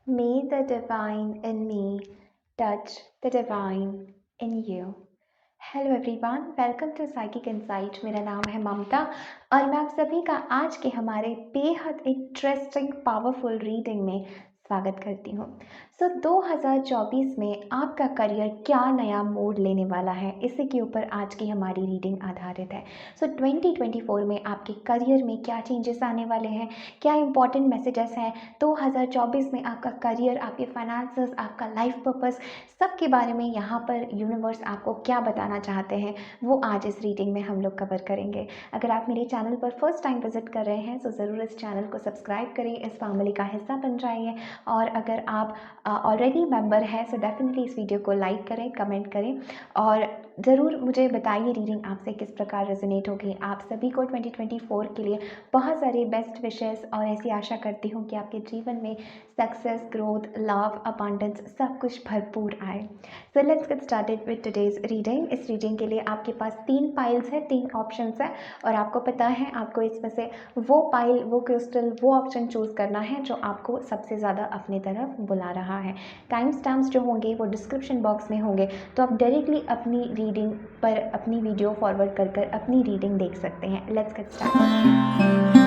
May the divine in me touch the divine in you. Hello everyone, welcome to psychic insight. मेरा नाम है ममता और मैं आप सभी का आज के हमारे बेहद इंटरेस्टिंग पावरफुल रीडिंग में स्वागत करती हूँ। 2024 में आपका करियर क्या नया मोड़ लेने वाला है, इसी के ऊपर आज की हमारी रीडिंग आधारित है। 2024 में आपके करियर में क्या चेंजेस आने वाले हैं, क्या इंपॉर्टेंट मैसेजेस हैं 2024 में आपका करियर, आपके फाइनेंसेस, आपका लाइफ पर्पस, सब के बारे में यहाँ पर यूनिवर्स आपको क्या बताना चाहते हैं वो आज इस रीडिंग में हम लोग कवर करेंगे। अगर आप मेरे चैनल पर फर्स्ट टाइम विजिट कर रहे हैं तो ज़रूर इस चैनल को सब्सक्राइब करें, इस फैमिली का हिस्सा बन जाइए। और अगर आप ऑलरेडी मेंबर हैं तो डेफिनेटली इस वीडियो को लाइक करें, कमेंट करें और ज़रूर मुझे बताइए रीडिंग आपसे किस प्रकार रेजोनेट होगी। आप सभी को 2024 के लिए बहुत सारे बेस्ट विशेस और ऐसी आशा करती हूँ कि आपके जीवन में सक्सेस, ग्रोथ, लव, अबंडेंस सब कुछ भरपूर आए। So let's get started with today's reading. इस रीडिंग के लिए आपके पास 3 पाइल्स है, 3 ऑप्शंस है और आपको पता है आपको इसमें से वो पाइल, वो क्रिस्टल, वो ऑप्शन चूज़ करना है जो आपको सबसे ज़्यादा अपनी तरफ बुला रहा है। टाइम स्टैम्प्स जो होंगे वो डिस्क्रिप्शन बॉक्स में होंगे, तो आप डायरेक्टली अपनी रीडिंग पर अपनी वीडियो फॉरवर्ड कर अपनी रीडिंग देख सकते हैं। Let's get started.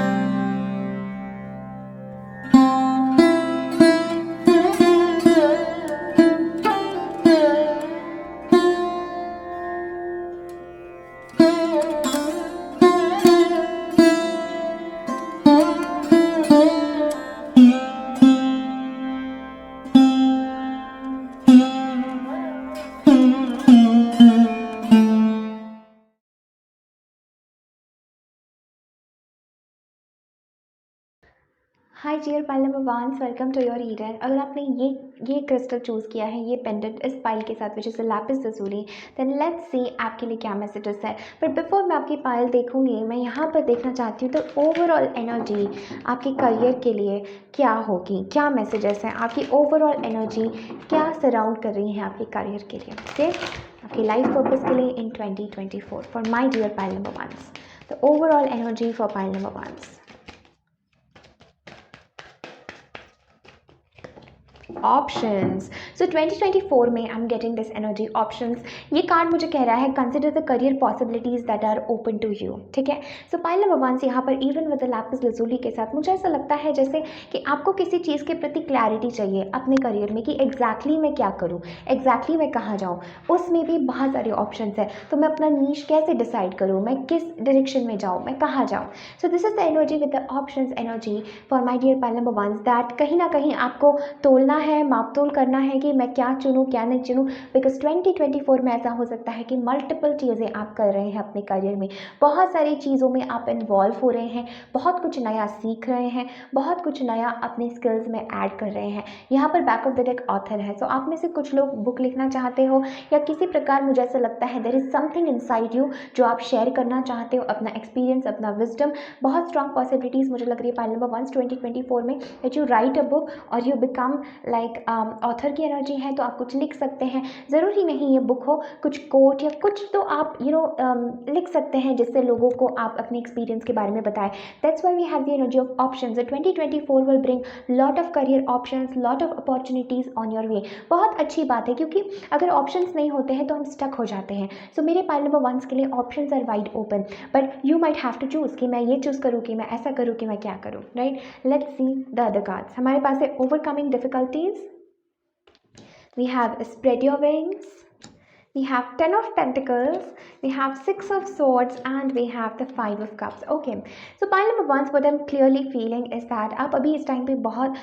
Hi dear pile number 1, welcome to your reader. अगर आपने ये क्रिस्टल चूज़ किया है, ये पेंडेंट इस पाइल के साथ, which is lapis lazuli, then let's see आपके लिए क्या मैसेजेस है। बट बिफोर मैं आपकी पाइल देखूंगी, मैं यहाँ पर देखना चाहती हूँ तो ओवरऑल एनर्जी आपके करियर के लिए क्या होगी, क्या मैसेजेस हैं, आपकी ओवरऑल एनर्जी क्या सराउंड कर रही है आपके करियर के लिए, ओके, आपकी लाइफ पर्पज़ के लिए in 2024 for my dear pile number 1। The overall energy for pile number 1। Options. So 2024 में I am getting this energy options. ये कार्ड मुझे कह रहा है consider the career possibilities that are open to you. ठीक है, सो पाइल नंबर 1 यहाँ पर even with the lapis lazuli के साथ मुझे ऐसा लगता है जैसे कि आपको किसी चीज़ के प्रति क्लैरिटी चाहिए अपने करियर में कि एग्जैक्टली मैं क्या करूँ, एग्जैक्टली मैं कहाँ जाऊँ। उसमें भी बहुत सारे ऑप्शंस हैं, तो मैं अपना नीश कैसे डिसाइड करूँ, मैं किस डायरेक्शन में जाऊँ, मैं कहाँ जाऊँ। So this is the energy with the options energy for my dear pile number 1, that कहीं ना कहीं आपको तोलना है, माप तोल करना है कि मैं क्या चुनूँ क्या नहीं चुनूँ। बिकॉज 2024 में ऐसा हो सकता है कि मल्टीपल चीज़ें आप कर रहे हैं अपने करियर में, बहुत सारी चीज़ों में आप इन्वॉल्व हो रहे हैं, बहुत कुछ नया सीख रहे हैं, बहुत कुछ नया अपने स्किल्स में ऐड कर रहे हैं। यहाँ पर back of the deck author है, सो आप में से कुछ लोग बुक लिखना चाहते हो या किसी प्रकार मुझे ऐसा लगता है there is something inside you जो आप शेयर करना चाहते हो, अपना एक्सपीरियंस, अपना विजडम। बहुत स्ट्रॉन्ग पॉसिबिलिटीज़ मुझे लग रही है पाइल नंबर 1 2024 में that you right a book और यू बिकम लाइक ऑथर की एनर्जी है, तो आप कुछ लिख सकते हैं। ज़रूरी नहीं ये बुक हो, कुछ कोट या कुछ तो आप लिख सकते हैं जिससे लोगों को आप अपने एक्सपीरियंस के बारे में बताएं। That's why we have the energy of options. 2024 will bring lot of career options, lot of opportunities on your way. बहुत अच्छी बात है क्योंकि अगर ऑप्शंस नहीं होते हैं तो हम स्टक हो जाते हैं। सो मेरे पाइल नंबर 1 के लिए options are wide open, but you might have to choose कि मैं ये चूज़ करूँ कि मैं ऐसा करूँ कि मैं क्या करूँ, right. Let's see the other cards. हमारे पास है overcoming difficulties, we have spread your wings, we have 10 of pentacles, we have 6 of swords and we have the 5 of cups. Okay, so pile number 1, what I'm clearly feeling is that आप अभी इस time पे बहुत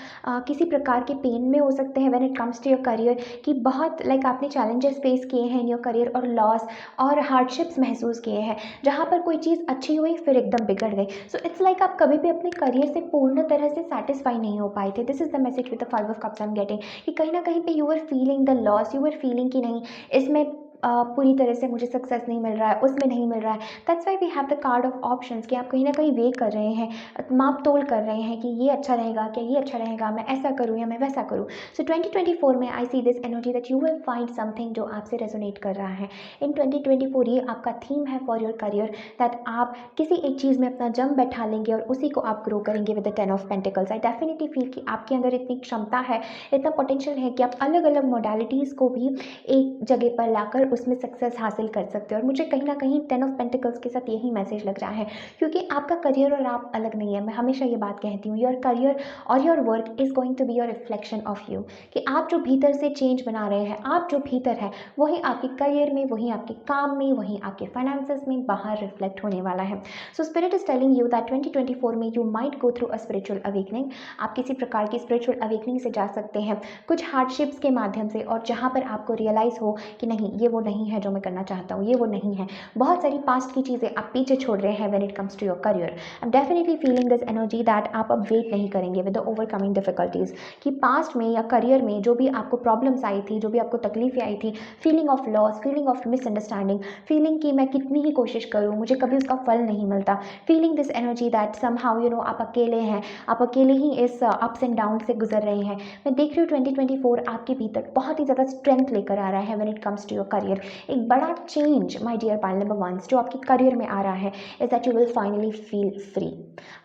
किसी प्रकार के pen में हो सकते हैं when it comes to your career, कि बहुत लाइक आपने challenges फेस किए हैं in your career और लॉस और हार्डशिप्स महसूस किए हैं, जहाँ पर कोई चीज़ अच्छी हुई फिर एकदम बिगड़ गई। सो इट्स लाइक आप कभी भी अपने करियर से पूर्ण तरह से सेटिस्फाई नहीं हो पाए थे। This is the message with the 5 of cups I am getting, कि कहीं ना कहीं पे you are feeling the loss, you are feeling कि नहीं इसमें पूरी तरह से मुझे सक्सेस नहीं मिल रहा है, उसमें नहीं मिल रहा है। That's why we have the card of options कि आप कहीं ना कहीं वे कर रहे हैं, माप तोल कर रहे हैं कि ये अच्छा रहेगा, क्या ये अच्छा रहेगा, मैं ऐसा करूँ या मैं वैसा करूँ। सो 2024 में I see this energy that you will find something जो आपसे रेजोनेट कर रहा है इन 2024। ये आपका थीम है फॉर योर करियर, दैट आप किसी एक चीज़ में अपना जम बैठा लेंगे और उसी को आप ग्रो करेंगे with the 10 of pentacles. I definitely feel कि आपके अंदर इतनी क्षमता है, इतना पोटेंशियल है कि आप अलग अलग मोडालिटीज़ को भी एक जगह पर लाकर उसमें सक्सेस हासिल कर सकते हो। और मुझे कहीं ना कहीं 10 ऑफ पेंटिकल्स के साथ यही मैसेज लग रहा है, क्योंकि आपका करियर और आप अलग नहीं है। मैं हमेशा ये बात कहती हूँ, योर करियर और your work is going to be your reflection of you, कि आप जो भीतर से चेंज बना रहे हैं, आप जो भीतर है वही आपके करियर में, वही आपके काम में, वही आपके फाइनेंसेस में बाहर रिफ्लेक्ट होने वाला है। So spirit is telling you that 2024 में you might go through a spiritual awakening. आप किसी प्रकार की स्पिरिचुअल अवेकनिंग से जा सकते हैं, कुछ हार्डशिप्स के माध्यम से, और जहाँ पर आपको रियलाइज़ हो कि नहीं, ये वो नहीं है जो मैं करना चाहता हूँ, ये वो नहीं है। बहुत सारी पास्ट की चीज़ें आप पीछे छोड़ रहे हैं when it comes to your career. I am definitely feeling this energy that आप अब वेट नहीं करेंगे विद द ओवरकमिंग डिफिकल्टीज़, कि पास्ट में या करियर में जो भी आपको प्रॉब्लम्स आई थी, जो भी आपको तकलीफें आई थी, feeling of loss, feeling of misunderstanding, feeling कि मैं कितनी ही कोशिश करूँ मुझे कभी उसका फल नहीं मिलता, feeling this energy that somehow you know आप अकेले हैं, आप अकेले ही इस अप्स एंड डाउन से गुजर रहे हैं। मैं देख रही हूँ 2024 आपके भीतर बहुत ही ज़्यादा स्ट्रेंथ लेकर आ रहा है when it comes to your career. एक बड़ा change my dear pile number ones जो आपके करियर में आ रहा है is that you will finally feel free.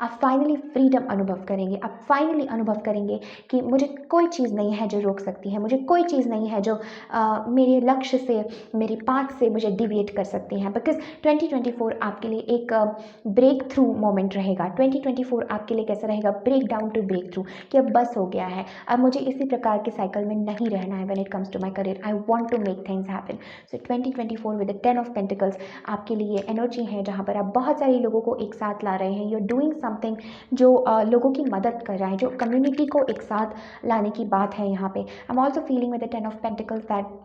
आप फाइनली फ्रीडम अनुभव करेंगे, आप फाइनली अनुभव करेंगे कि मुझे कोई चीज़ नहीं है जो रोक सकती है, मुझे कोई चीज़ नहीं है जो मेरे लक्ष्य से, मेरे पाथ से मुझे डिविएट कर सकती हैं। बिकॉज 2024 आपके लिए एक ब्रेक थ्रू मोमेंट रहेगा। 2024 आपके लिए कैसा रहेगा, break down to break through, कि अब बस हो गया है, अब मुझे इसी प्रकार के साइकिल में नहीं रहना है when it comes to my career. I want to make things happen. So 2024 with the 10 of pentacles आपके लिए एनर्जी है जहाँ पर आप बहुत सारे लोगों को एक साथ ला रहे हैं। यू आर डूइंग समथिंग जो लोगों की मदद कर रहा है, जो कम्युनिटी को एक साथ लाने की बात है यहाँ पे। आई am also feeling with the 10 of pentacles that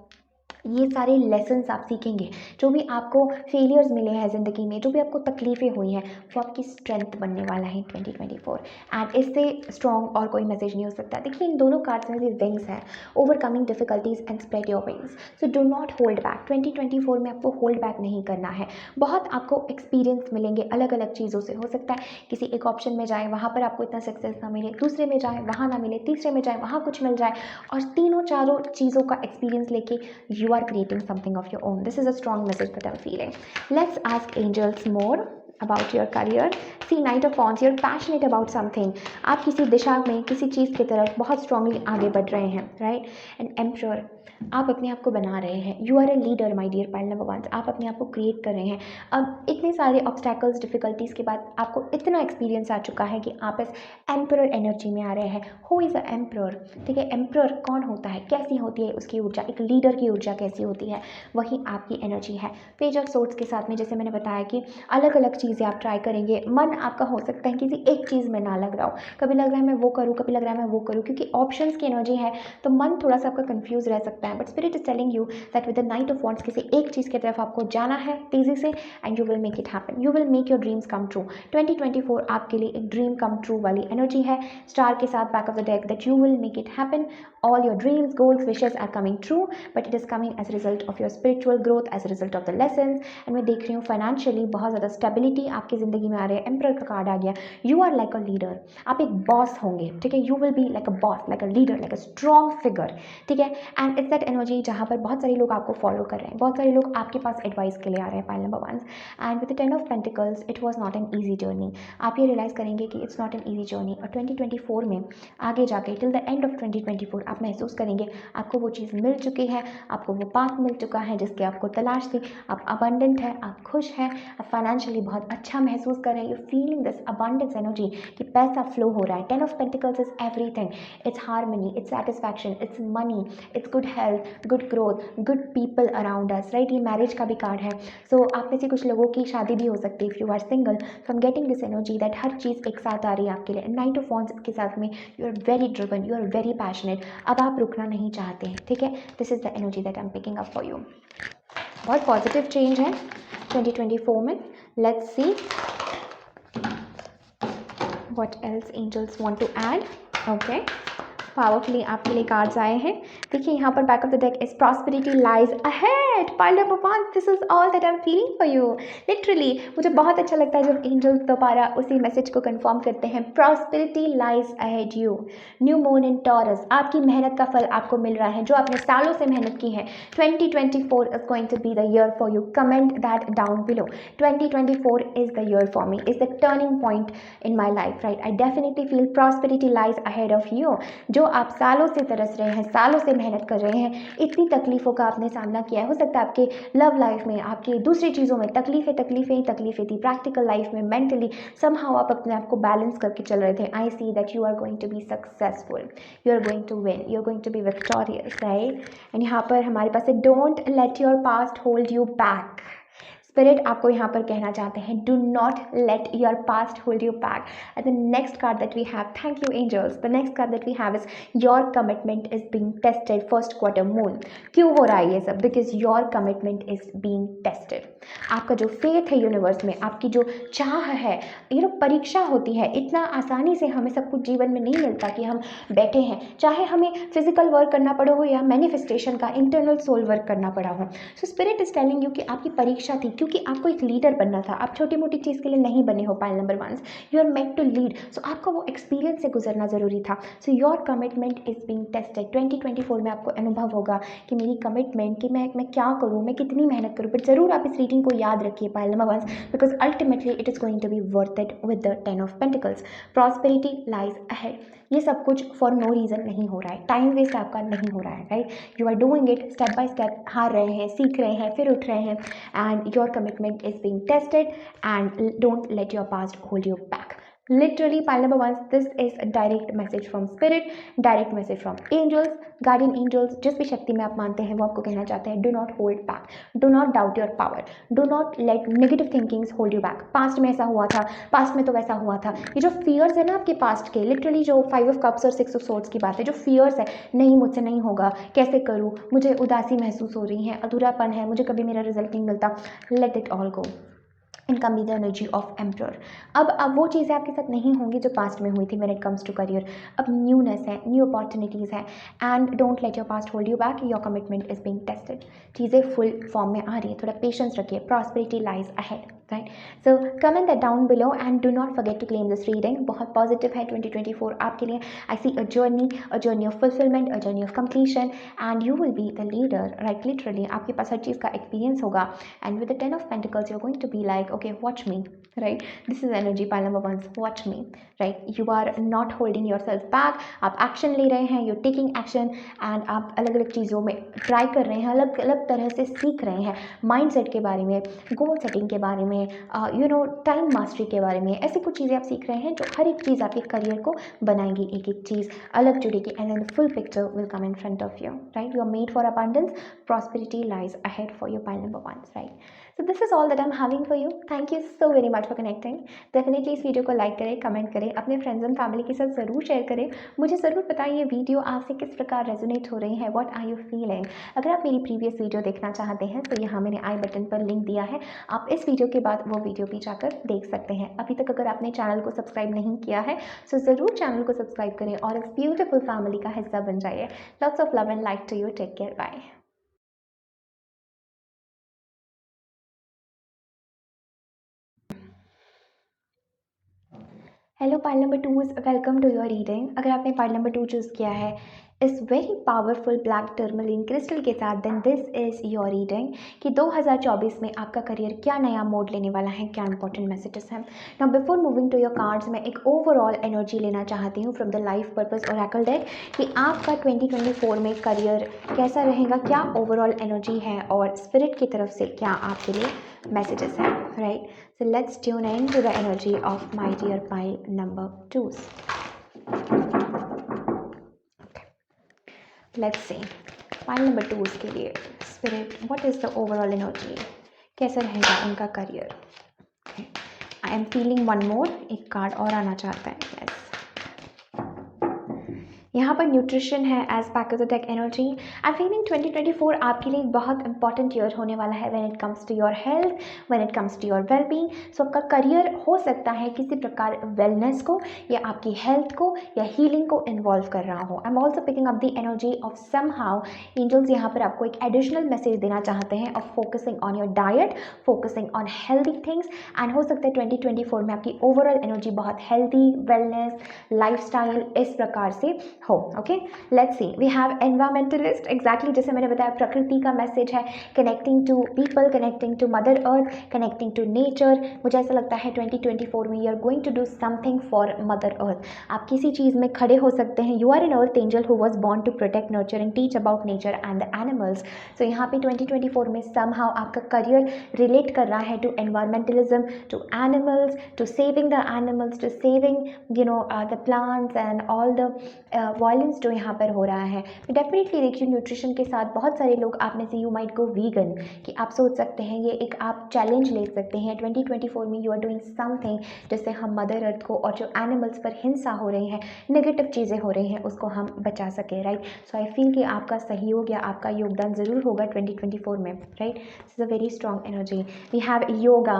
ये सारे लेसन्स आप सीखेंगे, जो भी आपको फेलियर्स मिले हैं ज़िंदगी में, जो भी आपको तकलीफ़ें हुई हैं, वो आपकी स्ट्रेंथ बनने वाला है 2024। एंड इससे स्ट्रॉन्ग और कोई मैसेज नहीं हो सकता। देखिए इन दोनों कार्ड्स में भी विंग्स हैं, overcoming difficulties and spread your wings. So do not hold back. 2024 में आपको होल्ड बैक नहीं करना है। बहुत आपको एक्सपीरियंस मिलेंगे अलग अलग चीज़ों से। हो सकता है किसी एक ऑप्शन में जाए, वहाँ पर आपको इतना सक्सेस ना मिले, दूसरे में जाए वहाँ ना मिले, तीसरे में जाए वहाँ कुछ मिल जाए, और तीनों चारों चीज़ों का एक्सपीरियंस लेके you are creating something of your own. This is a strong message that I'm feeling. Let's ask angels more about your career. See, Knight of Wands, you're passionate about something. आप किसी दिशा में, किसी चीज़ की तरफ बहुत strongly आगे बढ़ रहे हैं, राइट? एंड एम्परर, आप अपने आप को बना रहे हैं। You are a leader my dear pile number ones. आप अपने आप को क्रिएट कर रहे हैं। अब इतने सारे ऑब्स्टैकल्स, डिफिकल्टीज़ के बाद आपको इतना एक्सपीरियंस आ चुका है कि आप इस एम्परर एनर्जी में आ रहे हैं। Who is a emperor? ठीक है, एम्परर कौन होता है, कैसी होती है उसकी ऊर्जा, एक लीडर की ऊर्जा कैसी होती है, वही आपकी एनर्जी है। पेज ऑफ सोर्ड्स के साथ में जैसे मैंने बताया कि अलग अलग चीज़ें आप ट्राई करेंगे। मन आपका हो सकता है किसी एक चीज़ में ना लग रहा हो, कभी लग रहा है मैं वो करूँ, कभी लग रहा है मैं वो करूँ, क्योंकि ऑप्शंस की एनर्जी है तो मन थोड़ा सा आपका कंफ्यूज रह सकता है। But spirit is telling you that with the night of wands किसी एक चीज़ की तरफ आपको जाना है तेज़ी से, and you will make it happen. You will make your dreams come true. 2024 आपके लिए एक ड्रीम कम ट्रू वाली एनर्जी है। स्टार के साथ back of the deck that you will make it happen. All your dreams, goals, wishes are coming true, but it is coming as a result of your spiritual growth, as a result of the lessons. And मैं देख रही हूँ financially बहुत ज़्यादा stability आपकी ज़िंदगी में आ रही है। एम्परर का कार्ड आ गया। You are like a leader, आप एक बॉस होंगे, ठीक है। You will be like a boss, like a leader, like a strong figure, ठीक है। एंड इट्स दैट एनर्जी जहाँ पर बहुत सारे लोग आपको फॉलो कर रहे हैं, बहुत सारे लोग आपके पास एडवाइस के लिए आ रहे हैं, pile number ones. And with the 10 of pentacles it was not an easy journey. आप ये रियलाइज़ करेंगे कि it's not an easy journey, और 2024 में आगे जाके टिल द एंड ऑफ 2024 आप महसूस करेंगे आपको वो चीज़ मिल चुकी है, आपको वो पाथ मिल चुका है जिसकी आपको तलाश थी। आप अबंडेंट है, आप खुश हैं, आप फाइनेंशियली बहुत अच्छा महसूस कर रहे हैं। You feeling this abundance energy कि पैसा फ्लो हो रहा है। 10 of pentacles is everything. It's harmony, it's satisfaction, it's money, it's good health, good growth, good people around us, right. ये मैरिज का भी कार्ड है। सो आप में से कुछ लोगों की शादी भी हो सकती है if you are single. So I am getting this energy that हर चीज़ एक साथ आ रही है आपके लिए। नाइट ऑफ वॉन्ड्स के साथ में you are very driven, you are very passionate. अब आप रुकना नहीं चाहते हैं, ठीक है। This is the energy that I am picking up for you. बहुत पॉजिटिव चेंज है 2024 में। Let's see what else angels want to add. Okay, powerfully आपके लिए कार्ड्स आए हैं। देखिए यहाँ पर back of the deck is prosperity lies ahead, pile number 1, this is all that I am feeling for you. Literally मुझे बहुत अच्छा लगता है जब एंजल्स दोबारा उसी मैसेज को कंफर्म करते हैं, prosperity lies ahead you, new moon in taurus, आपकी मेहनत का फल आपको मिल रहा है जो आपने सालों से मेहनत की है। 2024 is going to be the year for you, comment that down below. 2024 is the year for me, is the turning point in my life, right? I definitely feel prosperity lies ahead of you. जो आप सालों से तरस रहे हैं, सालों से मेहनत कर रहे हैं, इतनी तकलीफ़ों का आपने सामना किया है, हो सकता है आपके लव लाइफ में, आपकी दूसरी चीज़ों में तकलीफ़ें थी, प्रैक्टिकल लाइफ में मेंटली समहाउ आप अपने आप को बैलेंस करके चल रहे थे। I see that you are going to be successful, you are going to win, you are going to be victorious, right? And यहाँ पर हमारे पास है, don't let your past hold you back. Spirit आपको यहाँ पर कहना चाहते हैं, do not let your past hold you back. And the next card that we have, thank you angels, the next card that we have is your commitment is being tested, first quarter moon. क्यों हो रहा है ये सब? Because your commitment is being tested. आपका जो faith है universe में, आपकी जो चाह है, परीक्षा होती है। इतना आसानी से हमें सब कुछ जीवन में नहीं मिलता कि हम बैठे हैं, चाहे हमें फिजिकल वर्क करना पड़ा हो या मैनिफेस्टेशन का इंटरनल सोल वर्क करना पड़ा हो। सो स्पिरिट इज टेलिंग यू कि आपकी परीक्षा थी, क्योंकि आपको एक लीडर बनना था। आप छोटी मोटी चीज़ के लिए नहीं बने हो pile number 1, you are meant to lead. So आपको वो एक्सपीरियंस से गुजरना ज़रूरी था। So your commitment is being tested. 2024 में आपको अनुभव होगा कि मेरी कमिटमेंट, कि मैं क्या करूँ, मैं कितनी मेहनत करूँ। बट ज़रूर आप इस रीडिंग को याद रखिए pile number 1, because ultimately it is going to be worth it with the 10 of pentacles. Prosperity lies ahead. ये सब कुछ फॉर नो रीज़न नहीं हो रहा है, टाइम वेस्ट आपका नहीं हो रहा है, right? You are doing it step by step, हार रहे हैं, सीख रहे हैं, फिर उठ रहे हैं, and your commitment is being tested and don't let your past hold you back. Literally, pile number 1, this is a direct message from spirit, direct message from angels, guardian angels। जिस भी शक्ति में आप मानते हैं वो आपको कहना चाहते हैं, do not hold back, do not doubt your power, do not let negative thinkings hold you back। Past में ऐसा हुआ था, पास्ट में तो वैसा हुआ था। ये जो फियर्स है ना आपके पास्ट के, लिटरली जो 5 ऑफ कप्स और 6 ऑफ सोर्ड्स की बात है, जो फियर्स है, नहीं मुझसे नहीं होगा, कैसे करूँ, मुझे उदासी महसूस हो रही है, अधूरापन है, मुझे कभी मेरा रिजल्ट नहीं मिलता, let it all go. Income be the energy of emperor. अब वो चीज़ें आपके साथ नहीं होंगी जो पास्ट में हुई थी when it comes to career. अब न्यूनेस है, न्यू अपॉर्चुनिटीज़ है, and don't let your past hold you back, your commitment is being tested. चीज़ें फुल फॉर्म में आ रही है, थोड़ा पेशेंस रखिए, prosperity lies ahead, right? So comment that down below and do not forget to claim this reading. बहुत positive है 2024 आपके लिए। I see a journey of fulfilment, a journey of completion, and you will be the leader, right? Literally आपके पास हर चीज़ का experience होगा, and with the 10 of pentacles you are going to be like, okay, watch me, right? This is energy pile number 1, watch me, right? You are not holding yourself back, आप action ले रहे हैं, you're taking action, and आप अलग अलग चीज़ों में try कर रहे हैं, अलग अलग तरह से सीख रहे हैं, माइंडसेट के बारे में, गोल सेटिंग के बारे में, टाइम मास्टरी के बारे में। ऐसी कुछ चीज़ें आप सीख रहे हैं जो हर एक चीज़ आपके करियर को बनाएंगी, एक एक चीज़ अलग जुड़ेगी, and then full picture will come in front of you, right? You are made for abundance, prosperity lies ahead for your pile number 1, right? So this is all that I'm having for you. Thank you so very much for connecting. Definitely इस video को like करें, comment करें, अपने friends and family के साथ ज़रूर share करें। मुझे ज़रूर बताएं ये वीडियो आपसे किस प्रकार रेजोनेट हो रही है, व्हाट आर यू फीलिंग। अगर आप मेरी प्रीवियस वीडियो देखना चाहते हैं तो यहाँ मैंने आई बटन पर लिंक दिया है, आप इस वीडियो के बाद वो वीडियो भी जाकर देख सकते हैं। अभी तक अगर आपने चैनल को सब्सक्राइब नहीं किया है तो ज़रूर चैनल को सब्सक्राइब करें और इस ब्यूटीफुल फैमिली का हिस्सा बन जाइए। Lots of love and like to you, take care, bye. Hello pile number 2, welcome to your reading. अगर आपने पाइल नंबर 2 चूज़ किया है इस very powerful black tourmaline crystal के साथ, then this is your reading कि 2024 में आपका करियर क्या नया मोड लेने वाला है, क्या इंपॉर्टेंट मैसेजेस हैं। Now before moving to your cards, मैं एक ओवरऑल एनर्जी लेना चाहती हूँ from the life purpose oracle deck कि आपका 2024 में करियर कैसा रहेगा, क्या ओवरऑल एनर्जी है और स्पिरिट की तरफ से क्या आपके लिए मैसेजेस हैं, right? So let's tune in to the energy of my dear pile number 2s. Okay. Let's see. Pile number 2s के लिए spirit, what is the overall energy? कैसा रहेगा उनका करियर? Okay. I am feeling one more. एक card और आना चाहता है. Yes. यहाँ पर न्यूट्रिशन है as back of the deck energy. I feeling 2024 आपके लिए बहुत इंपॉर्टेंट ईयर होने वाला है when it comes to your health, when it comes to your wellbeing. So आपका करियर हो सकता है किसी प्रकार वेलनेस को या आपकी हेल्थ को या हीलिंग को इन्वॉल्व कर रहा हो। I am also picking up the energy of somehow angels यहाँ पर आपको एक एडिशनल मैसेज देना चाहते हैं of focusing on your diet, focusing on healthy things, and हो सकता है 2024 में आपकी ओवरऑल एनर्जी बहुत हेल्दी, वेलनेस, लाइफस्टाइल इस प्रकार से हो। Okay, let's see, we have environmentalist. Exactly जैसे मैंने बताया, प्रकृति का मैसेज है, connecting to people, connecting to mother earth, connecting to nature. मुझे ऐसा लगता है 2024 में you are going to do something for mother earth. आप किसी चीज़ में खड़े हो सकते हैं। You are an earth angel who was born to protect, nurture and teach about nature and the animals. So यहाँ पे 2024 में समहाउ आपका करियर रिलेट कर रहा है to environmentalism, to animals, to saving the animals, to saving the plants and all the violence जो यहाँ पर हो रहा है। डेफिनेटली देखिए, न्यूट्रिशन के साथ बहुत सारे लोग आप में से यू माइट गो वीगन, कि आप सोच सकते हैं ये एक आप चैलेंज ले सकते हैं 2024 में। यू आर डूइंग समथिंग जिससे हम मदर अर्थ को और जो एनिमल्स पर हिंसा हो रही है, नेगेटिव चीज़ें हो रही हैं, उसको हम बचा सकें, राइट। सो आई फील कि आपका सहयोग या आपका योगदान ज़रूर होगा 2024 में, right. This is a very strong energy. We have yoga.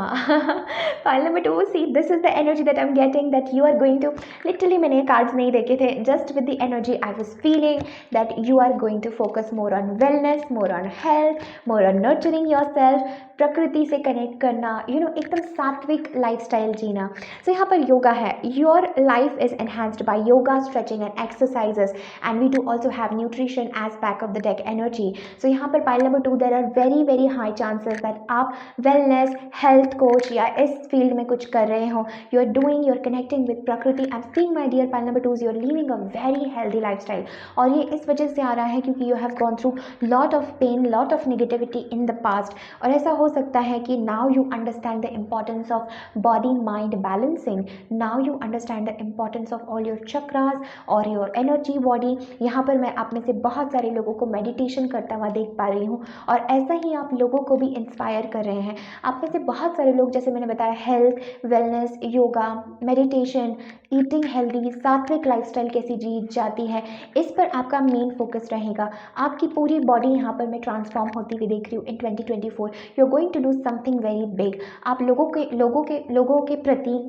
Pile number 2, see this is the energy that I am getting, that you are going to, literally मैंने कार्ड्स नहीं देखे थे, just with the energy I was feeling that you are going to focus more on wellness, more on health, more on nurturing yourself, प्रकृति से connect करना, एकदम सात्विक lifestyle जीना। सो यहाँ पर योगा है, your life is enhanced by yoga, stretching and exercises, and we do also have nutrition as back of the deck energy. So यहाँ पर pile number 2, there are very very high chances that आप wellness, health coach या इस field में कुछ कर रहे हो। You are doing, you are connecting with prakriti. I am seeing my dear pile number 2, you are living a very healthy lifestyle, और ये इस वजह से आ रहा है क्योंकि you have gone through lot of pain, lot of negativity in the past, और ऐसा हो सकता है कि now you understand the importance of body mind balancing, now you understand the importance of all your chakras और your energy body. यहाँ पर मैं आप में से बहुत सारे लोगों को मेडिटेशन करता हुआ देख पा रही हूँ, और ऐसा ही आप लोगों को भी इंस्पायर कर रहे हैं। आप में से बहुत सारे लोग, जैसे मैंने बताया, health, wellness, yoga, meditation, eating healthy, सात्विक लाइफस्टाइल कैसी जी जाती है, इस पर आपका मेन फोकस रहेगा। आपकी पूरी बॉडी यहाँ पर मैं ट्रांसफॉर्म होती हुई देख रही हूँ in 2024। You are going to do something very big. आप लोगों के प्रति,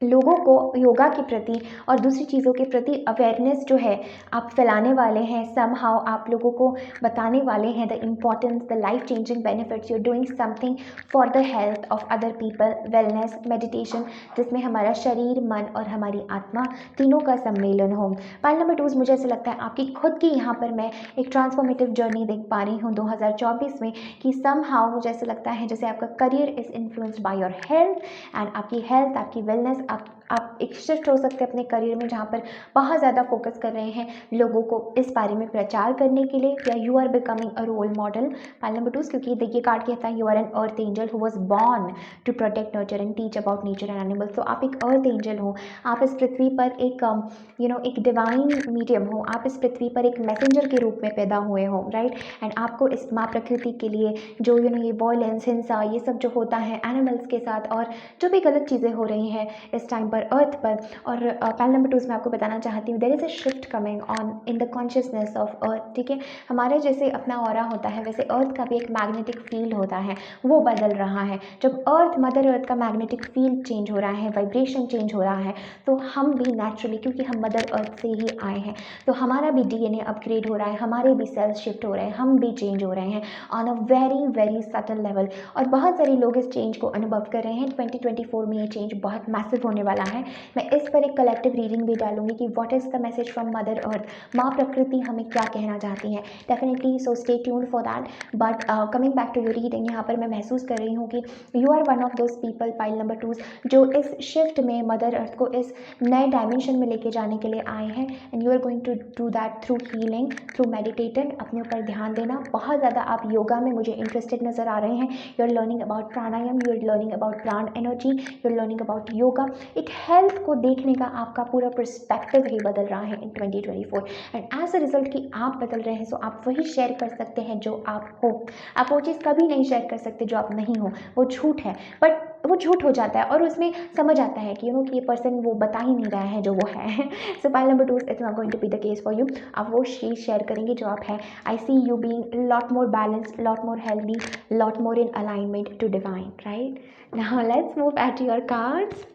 लोगों को योगा के प्रति और दूसरी चीज़ों के प्रति अवेयरनेस जो है आप फैलाने वाले हैं। समहाउ आप लोगों को बताने वाले हैं the importance, the life changing benefits. You are doing something for the health of other people, wellness, meditation, जिसमें हमारा शरीर, मन और हमारी आत्मा तीनों का सम्मेलन हो। पाइल नंबर 2, मुझे ऐसा लगता है आपकी खुद की यहाँ पर मैं एक ट्रांसफॉर्मेटिव जर्नी देख पा रही हूँ 2024 में, कि समहाउ मुझे ऐसा लगता है जैसे आपका career is influenced by your health, and आपकी हेल्थ, आपकी वेलनेस, आप एक शिफ्ट हो सकते हैं अपने करियर में, जहाँ पर बहुत ज़्यादा फोकस कर रहे हैं लोगों को इस बारे में प्रचार करने के लिए, या you are becoming a role model. Pile number 2, क्योंकि देखिए कार्ड कहता है you are an earth angel who was born to protect, nurture and teach about nature and animals. तो आप एक अर्थ एंजल हो, आप इस पृथ्वी पर एक डिवाइन मीडियम हो, आप इस पृथ्वी पर एक मैसेंजर के रूप में पैदा हुए हो, राइट। एंड आपको इस माँ प्रकृति के लिए जो ये वॉयलेंस, हिंसा, ये सब जो होता है एनिमल्स के साथ, और जो भी गलत चीज़ें हो रही हैं इस टाइम पर अर्थ पर, और पैल नंबर 2 में आपको बताना चाहती हूँ, there is a shift coming on in the consciousness of earth. ठीक है, हमारे जैसे अपना ऑरा होता है, वैसे अर्थ का भी एक मैग्नेटिक फील्ड होता है, वो बदल रहा है। जब अर्थ, मदर अर्थ का मैग्नेटिक फील्ड चेंज हो रहा है, वाइब्रेशन चेंज हो रहा है, तो हम भी नेचुरली, क्योंकि हम मदर अर्थ से ही आए हैं, तो हमारा भी डीएनए अपग्रेड हो रहा है, हमारे भी सेल्स शिफ्ट हो रहे हैं, हम भी चेंज हो रहे हैं on a very very subtle level. और बहुत सारे लोग इस चेंज को अनुभव कर रहे हैं। 2024 में ये चेंज बहुत मैसिव होने वाला है। मैं इस पर एक कलेक्टिव रीडिंग भी डालूंगी कि what is the message from mother earth, माँ प्रकृति हमें क्या कहना चाहती हैं। Definitely, so stay tuned for that. But coming back to your reading, यहाँ पर मैं महसूस कर रही हूँ कि you are one of those people, pile number 2, जो इस शिफ्ट में मदर अर्थ को इस नए डायमेंशन में लेके जाने के लिए आए हैं, and you are going to do that through healing, through meditating. अपने ऊपर ध्यान देना, बहुत ज़्यादा आप योगा में मुझे इंटरेस्टेड नज़र आ रहे हैं। You are learning about pranayama, you are learning about prana energy, you are learning about yoga. एक हेल्थ को देखने का आपका पूरा पर्सपेक्टिव ही बदल रहा है in 2024 and as a result कि आप बदल रहे हैं, सो आप वही शेयर कर सकते हैं जो आप हो। आप वो चीज़ कभी नहीं शेयर कर सकते जो आप नहीं हो, वो झूठ है, बट वो झूठ हो जाता है और उसमें समझ आता है कि कि ये पर्सन वो बता ही नहीं रहा है जो वो है। So pile number 2, it's not going to be the case for you. आप वो चीज़ शेयर करेंगे जो आप हैं। I see you being lot more balanced, lot more healthy, lot more in alignment to divine, right? Now let's move at your cards.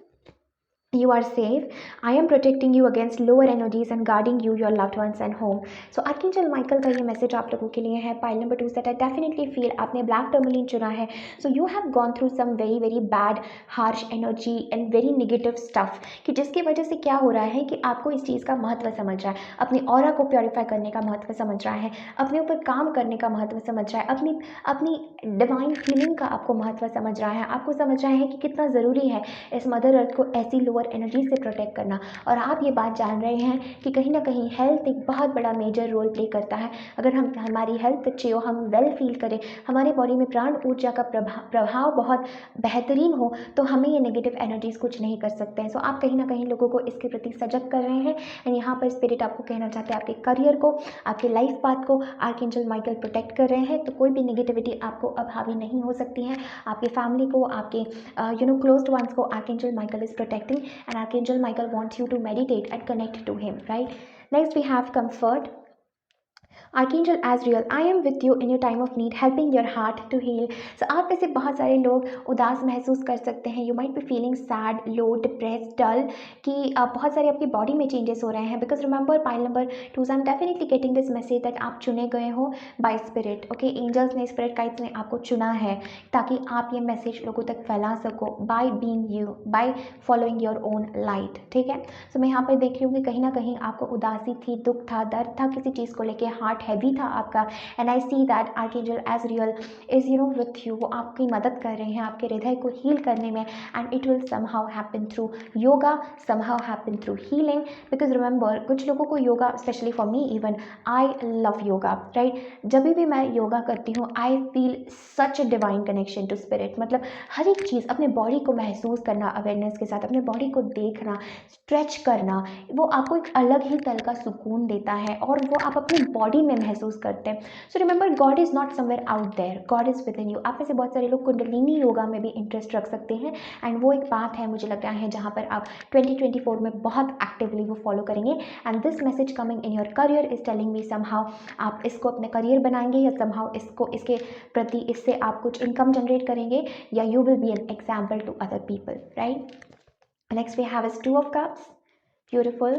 You are safe. I am protecting you against lower energies and guarding you, your loved ones and home. So Archangel Michael का ये message आप लोगों के लिए है। Pile number 2 that I definitely feel आपने black tourmaline चुना है। So you have gone through some very very bad harsh energy and very negative stuff कि जिसकी वजह से क्या हो रहा है कि आपको इस चीज़ का महत्व समझ रहा है, अपनी ऑरा को प्योरीफाई करने का महत्व समझ रहा है, अपने ऊपर काम करने का महत्व समझ रहा है, अपनी अपनी डिवाइन हीलिंग का आपको महत्व समझ रहा है, आपको समझ रहा है कि कितना ज़रूरी है इस मदर अर्थ को ऐसी लोअर एनर्जी से प्रोटेक्ट करना। और आप ये बात जान रहे हैं कि कहीं ना कहीं हेल्थ एक बहुत बड़ा मेजर रोल प्ले करता है। अगर हम हमारी हेल्थ अच्छी हो, हम वेल फील करें, हमारे बॉडी में प्राण ऊर्जा का प्रभाव बहुत बेहतरीन हो, तो हमें ये नेगेटिव एनर्जीज कुछ नहीं कर सकते हैं। सो आप कहीं ना कहीं लोगों को इसके प्रति सजग कर रहे हैं एंड यहाँ पर स्पिरिट आपको कहना चाहते हैं आपके करियर को, आपके लाइफ पाथ को आर्कएंजल माइकल प्रोटेक्ट कर रहे हैं। तो कोई भी नेगेटिविटी आपको अब हावी नहीं हो सकती है। आपकी फैमिली को, आपके क्लोज्ड वंस को archangel Michael is protecting and Archangel Michael wants you to meditate and connect to him, right? Next we have comfort. Archangel Azrael, I am with you in your time of need, helping your heart to heal. So आप में से बहुत सारे लोग उदास महसूस कर सकते हैं। You might be feeling sad, low, depressed, dull कि बहुत सारे आपकी बॉडी में चेंजेस हो रहे हैं। Because remember pile number 2, I'm definitely getting this message that आप चुने गए हो by spirit, okay? एंजल्स ने, स्पिरिट गाइड्स ने आपको चुना है ताकि आप ये मैसेज लोगों तक फैला सको by being you, by following your own light, ठीक है? So मैं यहाँ पर देख रही हूँ कि कहीं ना कहीं आपको उदासी थी, दुख था, दर्द था किसी चीज़ को लेके, हार्ट हैवी था आपका and I see that archangel Azrael is with you. वो आपकी मदद कर रहे हैं आपके हृदय को हील करने में and it will somehow happen through yoga, somehow happen through healing. Because remember कुछ लोगों को yoga, specially for me even, I love yoga, right? जब भी मैं योगा करती हूँ I feel such a divine connection to spirit. मतलब हर एक चीज़, अपने बॉडी को महसूस करना अवेयरनेस के साथ, अपने बॉडी को देखना, स्ट्रेच करना, वो आपको एक अलग ही तरह का सुकून देता है और वो आप अपनी बॉडी में महसूस करते हैं। So remember God is not somewhere out there, God is within you. आप में से बहुत सारे लोग कुंडलिनी योगा में भी इंटरेस्ट रख सकते हैं एंड वो एक बात है मुझे लग रहा है जहाँ पर आप 2024 में बहुत एक्टिवली वो फॉलो करेंगे and this message coming in your career is telling me somehow आप इसको अपने करियर बनाएंगे या समहाउ इसके प्रति इससे आप कुछ इनकम जनरेट करेंगे या you will be an example to other people, right? Next we have is 2 of Cups, beautiful.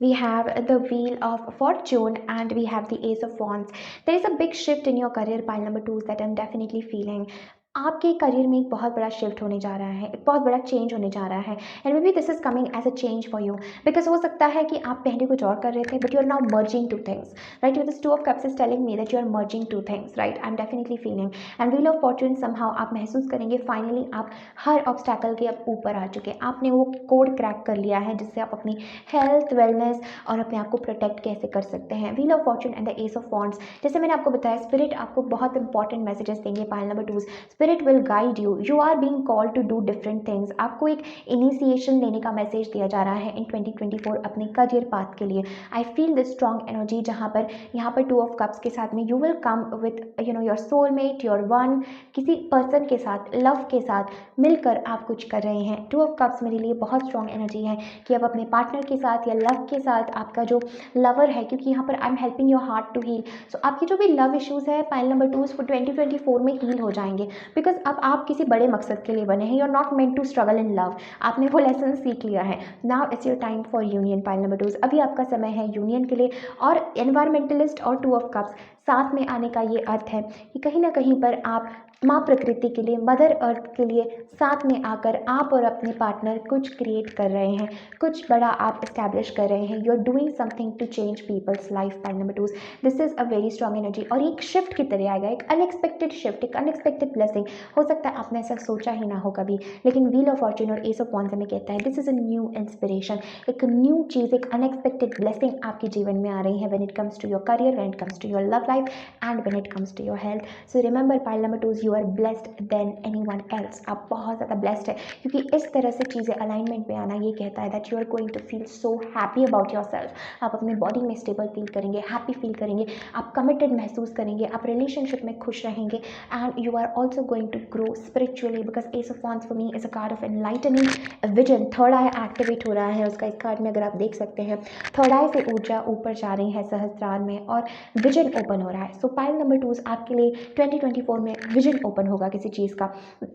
We have the Wheel of Fortune and we have the Ace of Wands. There is a big shift in your career, pile number 2, that I'm definitely feeling. आपके career में एक बहुत बड़ा shift होने जा रहा है, एक बहुत बड़ा चेंज होने जा रहा है and maybe this is coming as a change for you. Because हो सकता है कि आप पहले कुछ और कर रहे थे but you are now merging two things, right? With this 2 of Cups is telling me that you are merging two things, right? I am definitely feeling and wheel of fortune somehow आप महसूस करेंगे finally आप हर obstacle के अब ऊपर आ चुके हैं। आपने वो कोड क्रैक कर लिया है जिससे आप अपनी हेल्थ, वेलनेस और अपने आप को प्रोटेक्ट कैसे कर सकते हैं। Wheel of Fortune and the S of wands, जैसे मैंने आपको बताया स्पिरिट आपको बहुत इंपॉर्टेंट मैसेजेस देंगे। Pile number 2, spirit will guide you are being called to do different things। आपको एक इनिशिएशन लेने का मैसेज दिया जा रहा है इन 2024 अपने करियर पाथ के लिए। I feel this strong energy जहाँ पर यहाँ पर 2 of Cups के साथ में you will come with your soulmate, your one, किसी पर्सन के साथ, लव के साथ मिलकर आप कुछ कर रहे हैं। 2 of Cups मेरे लिए बहुत स्ट्रॉन्ग एनर्जी है कि आप अपने पार्टनर के साथ या लव के साथ, आपका जो लवर है, क्योंकि यहाँ पर I am helping your heart to heal. So आपकी जो भी लव इश्यूज है पाइल नंबर 2 वो 2024 में हील हो जाएंगे। बिकॉज अब आप किसी बड़े मकसद के लिए बने हैं, you are not meant to struggle in love. आपने वो लेसन सीख लिया है। Now it's your time for union, pile number 2। अभी आपका समय है यूनियन के लिए। और एनवायरमेंटलिस्ट और 2 of Cups साथ में आने का ये अर्थ है कि कहीं ना कहीं पर आप माँ प्रकृति के लिए, मदर अर्थ के लिए साथ में आकर आप और अपने पार्टनर कुछ क्रिएट कर रहे हैं, कुछ बड़ा आप इस्टेब्लिश कर रहे हैं। You are doing something to change people's life, pile number 2। This is a very strong energy और एक शिफ्ट की तरह आएगा, एक अनएक्सपेक्टेड शिफ्ट, एक अनएक्सपेक्टेड ब्लेसिंग। हो सकता है आपने ऐसा सोचा ही ना हो कभी, लेकिन व्हील ऑफ फॉर्चून और एस ऑफ वॉन्ड्स हमें कहता है this is a new inspiration, एक न्यू चीज़, एक अनएक्सपेक्टेड ब्लेसिंग आपके जीवन में आ रही है when it comes to your career, when it comes to your love life and when it comes to your health. So remember pile number 2, you are blessed then anyone else. आप बहुत ज़्यादा blessed है, क्योंकि इस तरह से चीज़ें alignment में आना ये कहता है that you are going to feel so happy about yourself. आप अपने बॉडी में स्टेबल फील करेंगे, हैप्पी फील करेंगे, आप कमिटेड महसूस करेंगे, आप रिलेशनशिप में खुश रहेंगे, and you are also going to grow spiritually, because ace of wands for me is a card of enlightening vision. Third eye activate हो रहा है उसका, इस कार्ड में अगर आप देख सकते हैं थर्ड आई से ऊर्जा ऊपर जा रही है सहस्त्रार में, और विजन ओपन हो रहा है। सो पाइल नंबर 2 आपके लिए 2024 में विजन ओपन होगा किसी चीज़ का।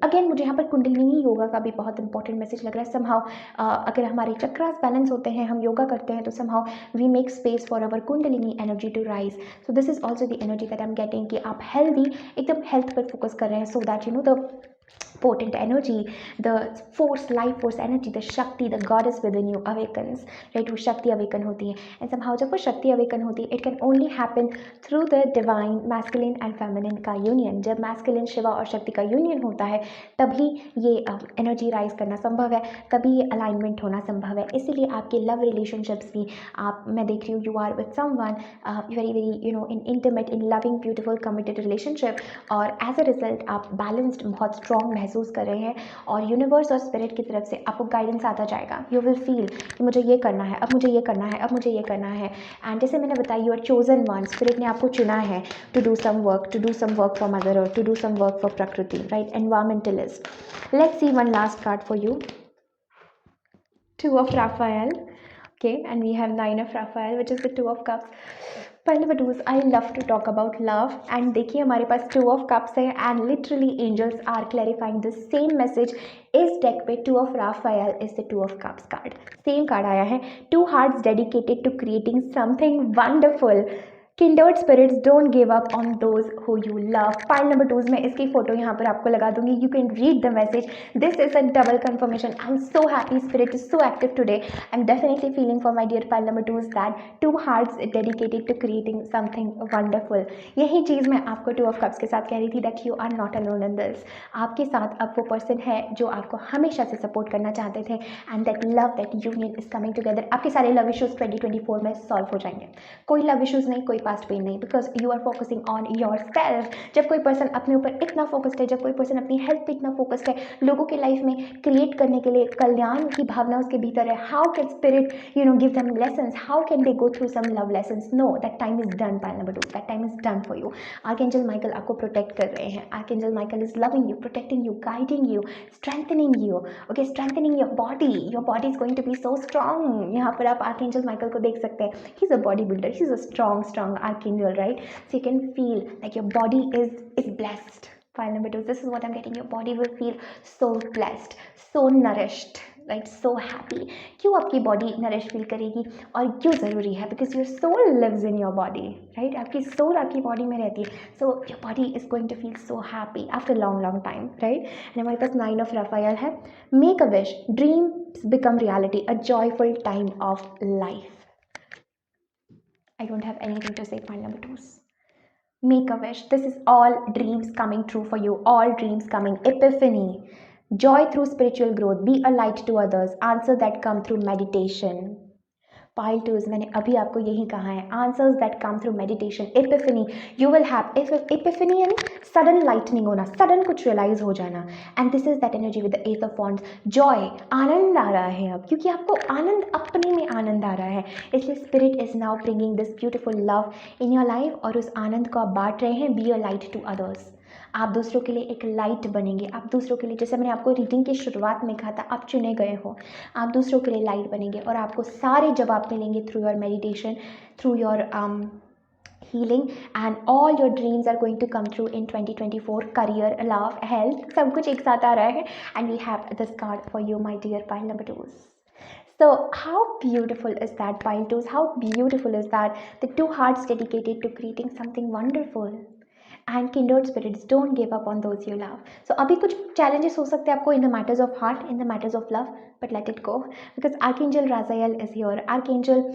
अगेन मुझे यहाँ पर कुंडलिनी योगा का भी बहुत इंपॉर्टेंट मैसेज लग रहा है। समहाउ अगर हमारे चक्रास बैलेंस होते हैं, हम योगा करते हैं, तो somehow we make space for our kundalini energy to rise. So this is also the energy that I am getting कि आप हेल्दी, एकदम हेल्थ पर फोकस कर रहे हैं, so that you know the potent energy, the force, life force energy, the shakti, the goddess within you awakens, right? वो शक्ति awaken होती है, and somehow जब वो शक्ति अवेकन होती है, it can only happen through the divine masculine and feminine का union। जब masculine शिवा और शक्ति का union होता है, तभी ये एनर्जी राइज करना संभव है, तभी ये अलाइनमेंट होना संभव है। इसीलिए आपके लव रिलेशनशिप्स भी, आप, मैं देख रही हूँ you are with someone very very you know in intimate, in loving, beautiful, committed relationship, और एज अ रिजल्ट आप बैलेंस्ड, बहुत स्ट्रॉन्ग महसूस कर रहे हैं, और यूनिवर्स और स्पिरिट की तरफ से आपको गाइडेंस आता जाएगा। यू विल फील कि मुझे ये करना है, अब मुझे ये करना है, अब मुझे ये करना है, एंड जैसे मैंने बताया, you are chosen one. Spirit ने आपको चुना है to do some work for mother earth, to do some work for prakriti, right? Environmentalist. Let's see one last card for you, Two of Raphael. Okay, and we have Nine of Raphael, which is the Two of Cups. पहले बटूज, I love to talk about love, and देखिए हमारे पास two of cups है, and literally angels are clarifying the same message. इस deck पे two of Raphael is the two of cups card, same card आया है। Two hearts dedicated to creating something wonderful, kindred spirits don't give up on those who you love। File number 2 में इसकी photo यहाँ पर आपको लगा दूंगी, you can read the message. This is a double confirmation. I am so happy, spirit is so active today. I am definitely feeling for my dear file number 2 that two hearts dedicated to creating something wonderful. यही चीज़ मैं आपको to of cups के साथ कह रही थी, that you are not alone in this. आपके साथ अब वो पर्सन है जो आपको हमेशा से सपोर्ट करना चाहते थे, and that love, that union is coming together. आपके सारे लव इश्यूज 2024 में सॉल्व हो जाएंगे। कोई लव इश्यूज नहीं, कोई पास्ट पेन नहीं, because you are focusing on yourself. जब कोई पर्सन अपने ऊपर इतना फोकस्ड है, जब कोई पर्सन अपनी हेल्थ पे इतना फोकस्ड है, लोगों के लाइफ में क्रिएट करने के लिए कल्याण की भावना उसके भीतर है, how can spirit you know give them lessons, how can they go through some love lessons? No, that time is done. Pile number 2, that time is done for you. Archangel Michael आपको protect कर रहे हैं। Archangel Michael is loving you, protecting you, guiding you, strengthening you, okay, strengthening your body. Your body is going to be so strong. यहाँ पर आप archangel Michael को देख सकते हैं, he is a body builder, he is a strong archangel, right? So you can feel like your body is blessed। File number 2, this is what I'm getting, your body will feel so blessed, so nourished, right? So happy। क्यों आपकी body nourish feel करेगी और क्यों ज़रूरी है? Because your soul lives in your body, right? आपकी soul आपकी body में रहती है, so your body is going to feel so happy after long time, right? And हमारे पास 9 ऑफ राफायल है। Make a wish, dreams become reality, a joyful time of life. I don't have anything to say. Point number 2. Make a wish. This is all dreams coming true for you. All dreams coming. Epiphany. Joy through spiritual growth. Be a light to others. Answers that come through meditation. Pile 2, मैंने अभी आपको यही कहा है, answers that come through meditation. Epiphany, you will have epiphany, यानी sudden lightning होना, sudden कुछ realise हो जाना, and this is that energy with the eighth of wands. Joy, आनंद आ रहा है अब, क्योंकि आपको आनंद, अपने में आनंद आ रहा है, इसलिए spirit is now bringing this beautiful love in your life, और उस आनंद को आप बांट रहे हैं। Be a light to others. आप दूसरों के लिए एक लाइट बनेंगे। आप दूसरों के लिए, जैसे मैंने आपको रीडिंग की शुरुआत में कहा था, आप चुने गए हो, आप दूसरों के लिए लाइट बनेंगे, और आपको सारे जवाब मिलेंगे through your meditation, through your healing, and all your dreams are going to come true in 2024। career, love, health, सब कुछ एक साथ आ रहा है, and we have this card for you, my dear pile number 2। So how beautiful is that, pile 2? How beautiful is that? The two hearts dedicated to creating something wonderful, and kindred spirits don't give up on those you love। So अभी कुछ challenges हो सकते हैं आपको in the matters of heart, in the matters of love, but let it go, because Archangel Raziel is here, Archangel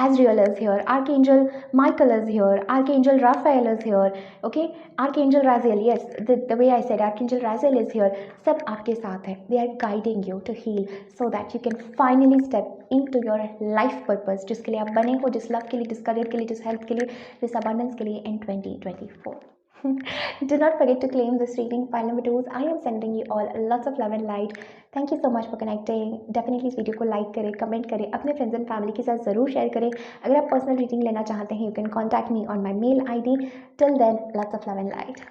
Azrael is here, Archangel Michael is here, Archangel Raphael is here, okay, Archangel Raziel, yes, the way I said, Archangel Raziel is here। सब आपके साथ है, they are guiding you to heal so that you can finally step into your life purpose, जिसके लिए आप बने हो, जिस लव के लिए, जिस करियर के लिए, जिस हेल्थ के लिए, जिस abundance के लिए in 2024। Do not forget to claim this reading. Pile number 2, I am sending you all lots of love and light. Thank you so much for connecting. Definitely इस वीडियो को लाइक करें, comment करें, अपने friends and family के साथ ज़रूर share करें. अगर आप पर्सनल रीडिंग लेना चाहते हैं, you can contact me on my mail ID. Till then, lots of love and light.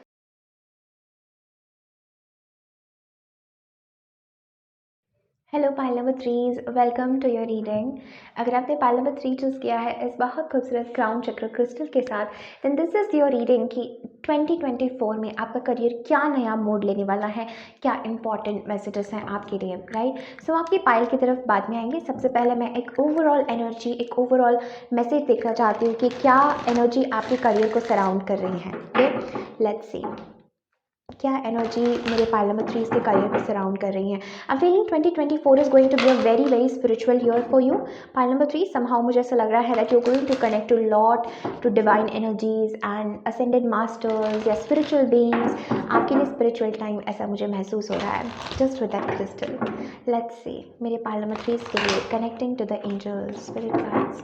Hello pile number 3, welcome to your reading. अगर आपने पाइल नंबर 3 चूज़ किया है इस बहुत खूबसूरत क्राउन चक्र क्रिस्टल के साथ, then this is your reading कि 2024 में आपका करियर क्या नया मोड़ लेने वाला है, क्या इंपॉर्टेंट मैसेजेस हैं आपके लिए, राइट. सो आपकी पाइल की तरफ बाद में आएंगे. सबसे पहले मैं एक ओवरऑल एनर्जी, एक ओवरऑल मैसेज देखना चाहती हूँ कि क्या एनर्जी आपके करियर को सराउंड कर रही है. ओके, लेट्स सी क्या एनर्जी मेरे पाइल नंबर 3 के करियर को सराउंड कर रही हैं. I am feeling 2024 is going to be a very very spiritual year for you. Pile number 3, somehow मुझे ऐसा लग रहा है that you going to connect to lot to divine energies and ascended masters या spiritual beings. आपके लिए spiritual time ऐसा मुझे महसूस हो रहा है just with that crystal. Let's see मेरे पाइल नंबर 3 के लिए connecting to the angels, spirit guides,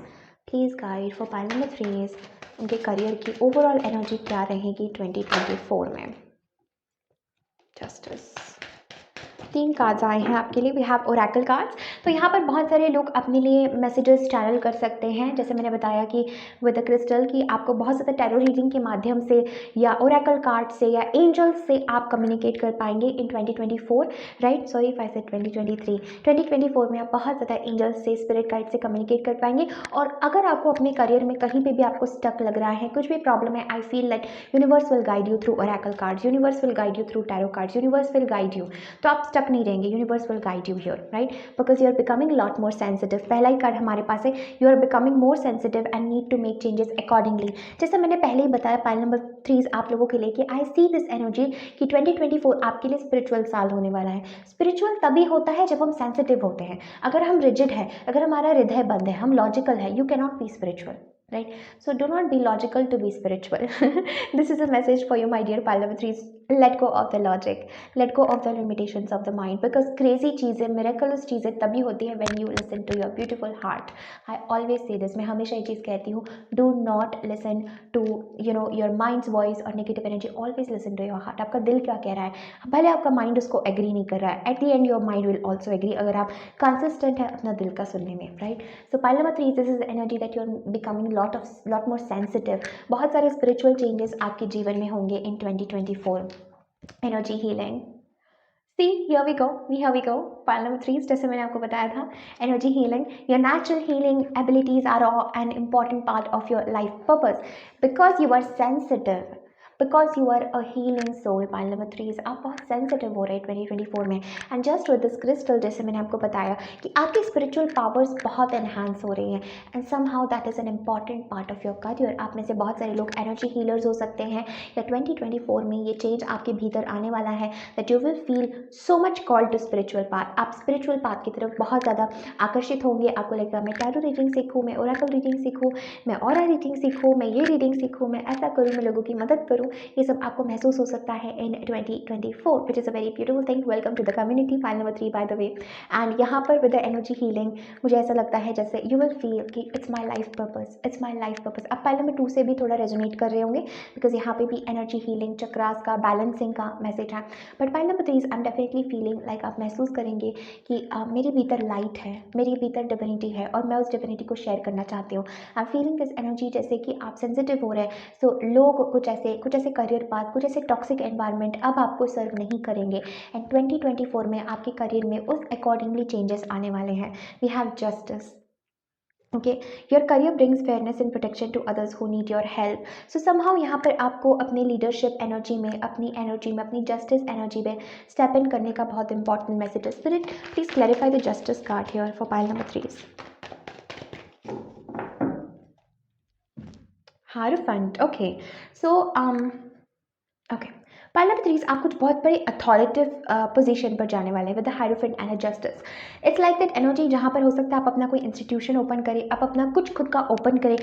please guide for pile number 3 उनके करियर की ओवरऑल एनर्जी क्या रहेगी 2024 में. जस्टिस. 3 कार्ड्स आए हैं आपके लिए. We have oracle cards. तो यहाँ पर बहुत सारे लोग अपने लिए मैसेजेस चैनल कर सकते हैं. जैसे मैंने बताया कि विद द क्रिस्टल की आपको बहुत ज़्यादा टैरो रीडिंग के माध्यम से या ओरेकल कार्ड से या एंजल्स से आप कम्युनिकेट कर पाएंगे इन 2024, right. Sorry if I said 2023. 2024 में आप बहुत ज़्यादा एंजल्स से, स्पिरिट गाइड से कम्युनिकेट कर पाएंगे. और अगर आपको अपने करियर में कहीं पे भी आपको स्टक लग रहा है, कुछ भी प्रॉब्लम है, I feel that universe will guide you through oracle cards, universe will guide you through tarot cards, universe will guide you. तो आप स्टक नहीं रहेंगे. Universe will guide you here, right, because you are becoming lot more sensitive. पहला ही card हमारे पास है, you are becoming more sensitive and need to make changes accordingly. जैसे मैंने पहले ही बताया पाइल नंबर 3 आप लोगों के लिए कि आई सी दिस एनर्जी कि 2024 आपके लिए स्पिरिचुअल साल होने वाला है. स्पिरिचुअल तभी होता है जब हम सेंसिटिव होते हैं. अगर हम रिजिड है, अगर हमारा हृदय बंद है, हम लॉजिकल है, you can not be spiritual, right. So do not be logical to be spiritual. This is a message for you, my dear pile number 3. Let go of the logic, let go of the limitations of the mind, because crazy चीज़ें, miraculous चीज़ें तभी होती है when you listen to your beautiful heart. I always say this, मैं हमेशा ये चीज़ कहती हूँ, do not listen to your mind's voice or negative energy. Always listen to your heart. आपका दिल क्या कह रहा है, भले आपका माइंड उसको एग्री नहीं कर रहा है, at the end your mind will also agree अगर आप कंसिस्टेंट है अपना दिल का सुनने में, right. So pile number 3, this is energy that you are becoming lot more sensitive. बहुत सारे स्पिरिचुअल चेंजेस आपके जीवन में होंगे in 2024. Energy healing. See here we go. Pile number 3, जैसे मैंने आपको बताया था, energy healing. Your natural healing abilities are an important part of your life purpose because you are sensitive, because you are a healing soul. Pile number 3, आप बहुत sensitive हो रहे हैं 2024 में. And just with this crystal, जैसे मैंने आपको बताया कि आपकी स्पिरिचुअल पावर्स बहुत एनहांस हो रही हैं. And somehow that is an important part of your career. आप में से बहुत सारे लोग एनर्जी हीलर्स हो सकते हैं, या 2024 में ये चेंज आपके भीतर आने वाला है that you will feel so much called to spiritual path. आप स्पिरिचुअल पाथ की तरफ बहुत ज़्यादा आकर्षित होंगे. आपको लगेगा मैं टैरो रीडिंग सीखूँ, मैं ओरेकल रीडिंग सीखूँ, मैं ऑरा रीडिंग सीखूँ, मैं ये रीडिंग सीखूँ, मैं ऐसा करूँ, मैं लोगों की मदद करूँ. ये सब आपको महसूस हो सकता है in 2024, which is a very beautiful thing. Welcome to the community. Pile number 3 by the way. And यहाँ पर विद द एनर्जी हीलिंग मुझे ऐसा लगता है जैसे यू विल फील कि it's my life purpose, it's my life purpose. अब pile number 2 से भी थोड़ा रेजोनेट कर रहे होंगे बिकॉज यहाँ पे भी एनर्जी हीलिंग, चक्रास का बैलेंसिंग का मैसेज है. But pile number 3 I am definitely feeling like आप महसूस करेंगे कि मेरे भीतर लाइट है, मेरे भीतर डिविनिटी है और मैं उस डिविनिटी को शेयर करना चाहती हूँ. आई एम फीलिंग दिस एनर्जी जैसे कि आप सेंसिटिव हो रहे हैं. सो लोग कुछ ऐसे करियर पाथ, कुछ ऐसे टॉक्सिक एनवायरनमेंट अब आपको सर्व नहीं करेंगे. एंड 2024 में आपके करियर में उस अकॉर्डिंगली चेंजेस आने वाले हैं. We have justice. Okay, your career brings fairness and protection to others who need your help. So somehow यहाँ पर आपको अपनी लीडरशिप एनर्जी में, अपनी जस्टिस एनर्जी में स्टेप इन करने का बहुत इंपॉर्टेंट मैसेज है. Spirit please clarify the justice card here for pile number 3. Hierophant. Okay, so okay, pile number 3 आप कुछ बहुत बड़े अथॉरिटिव पोजीशन पर जाने वाले हैं with the hierophant and a justice. It's like that energy जहाँ पर हो सकता है आप अपना कोई इंस्टीट्यूशन ओपन करें, आप अपना कुछ खुद का ओपन करें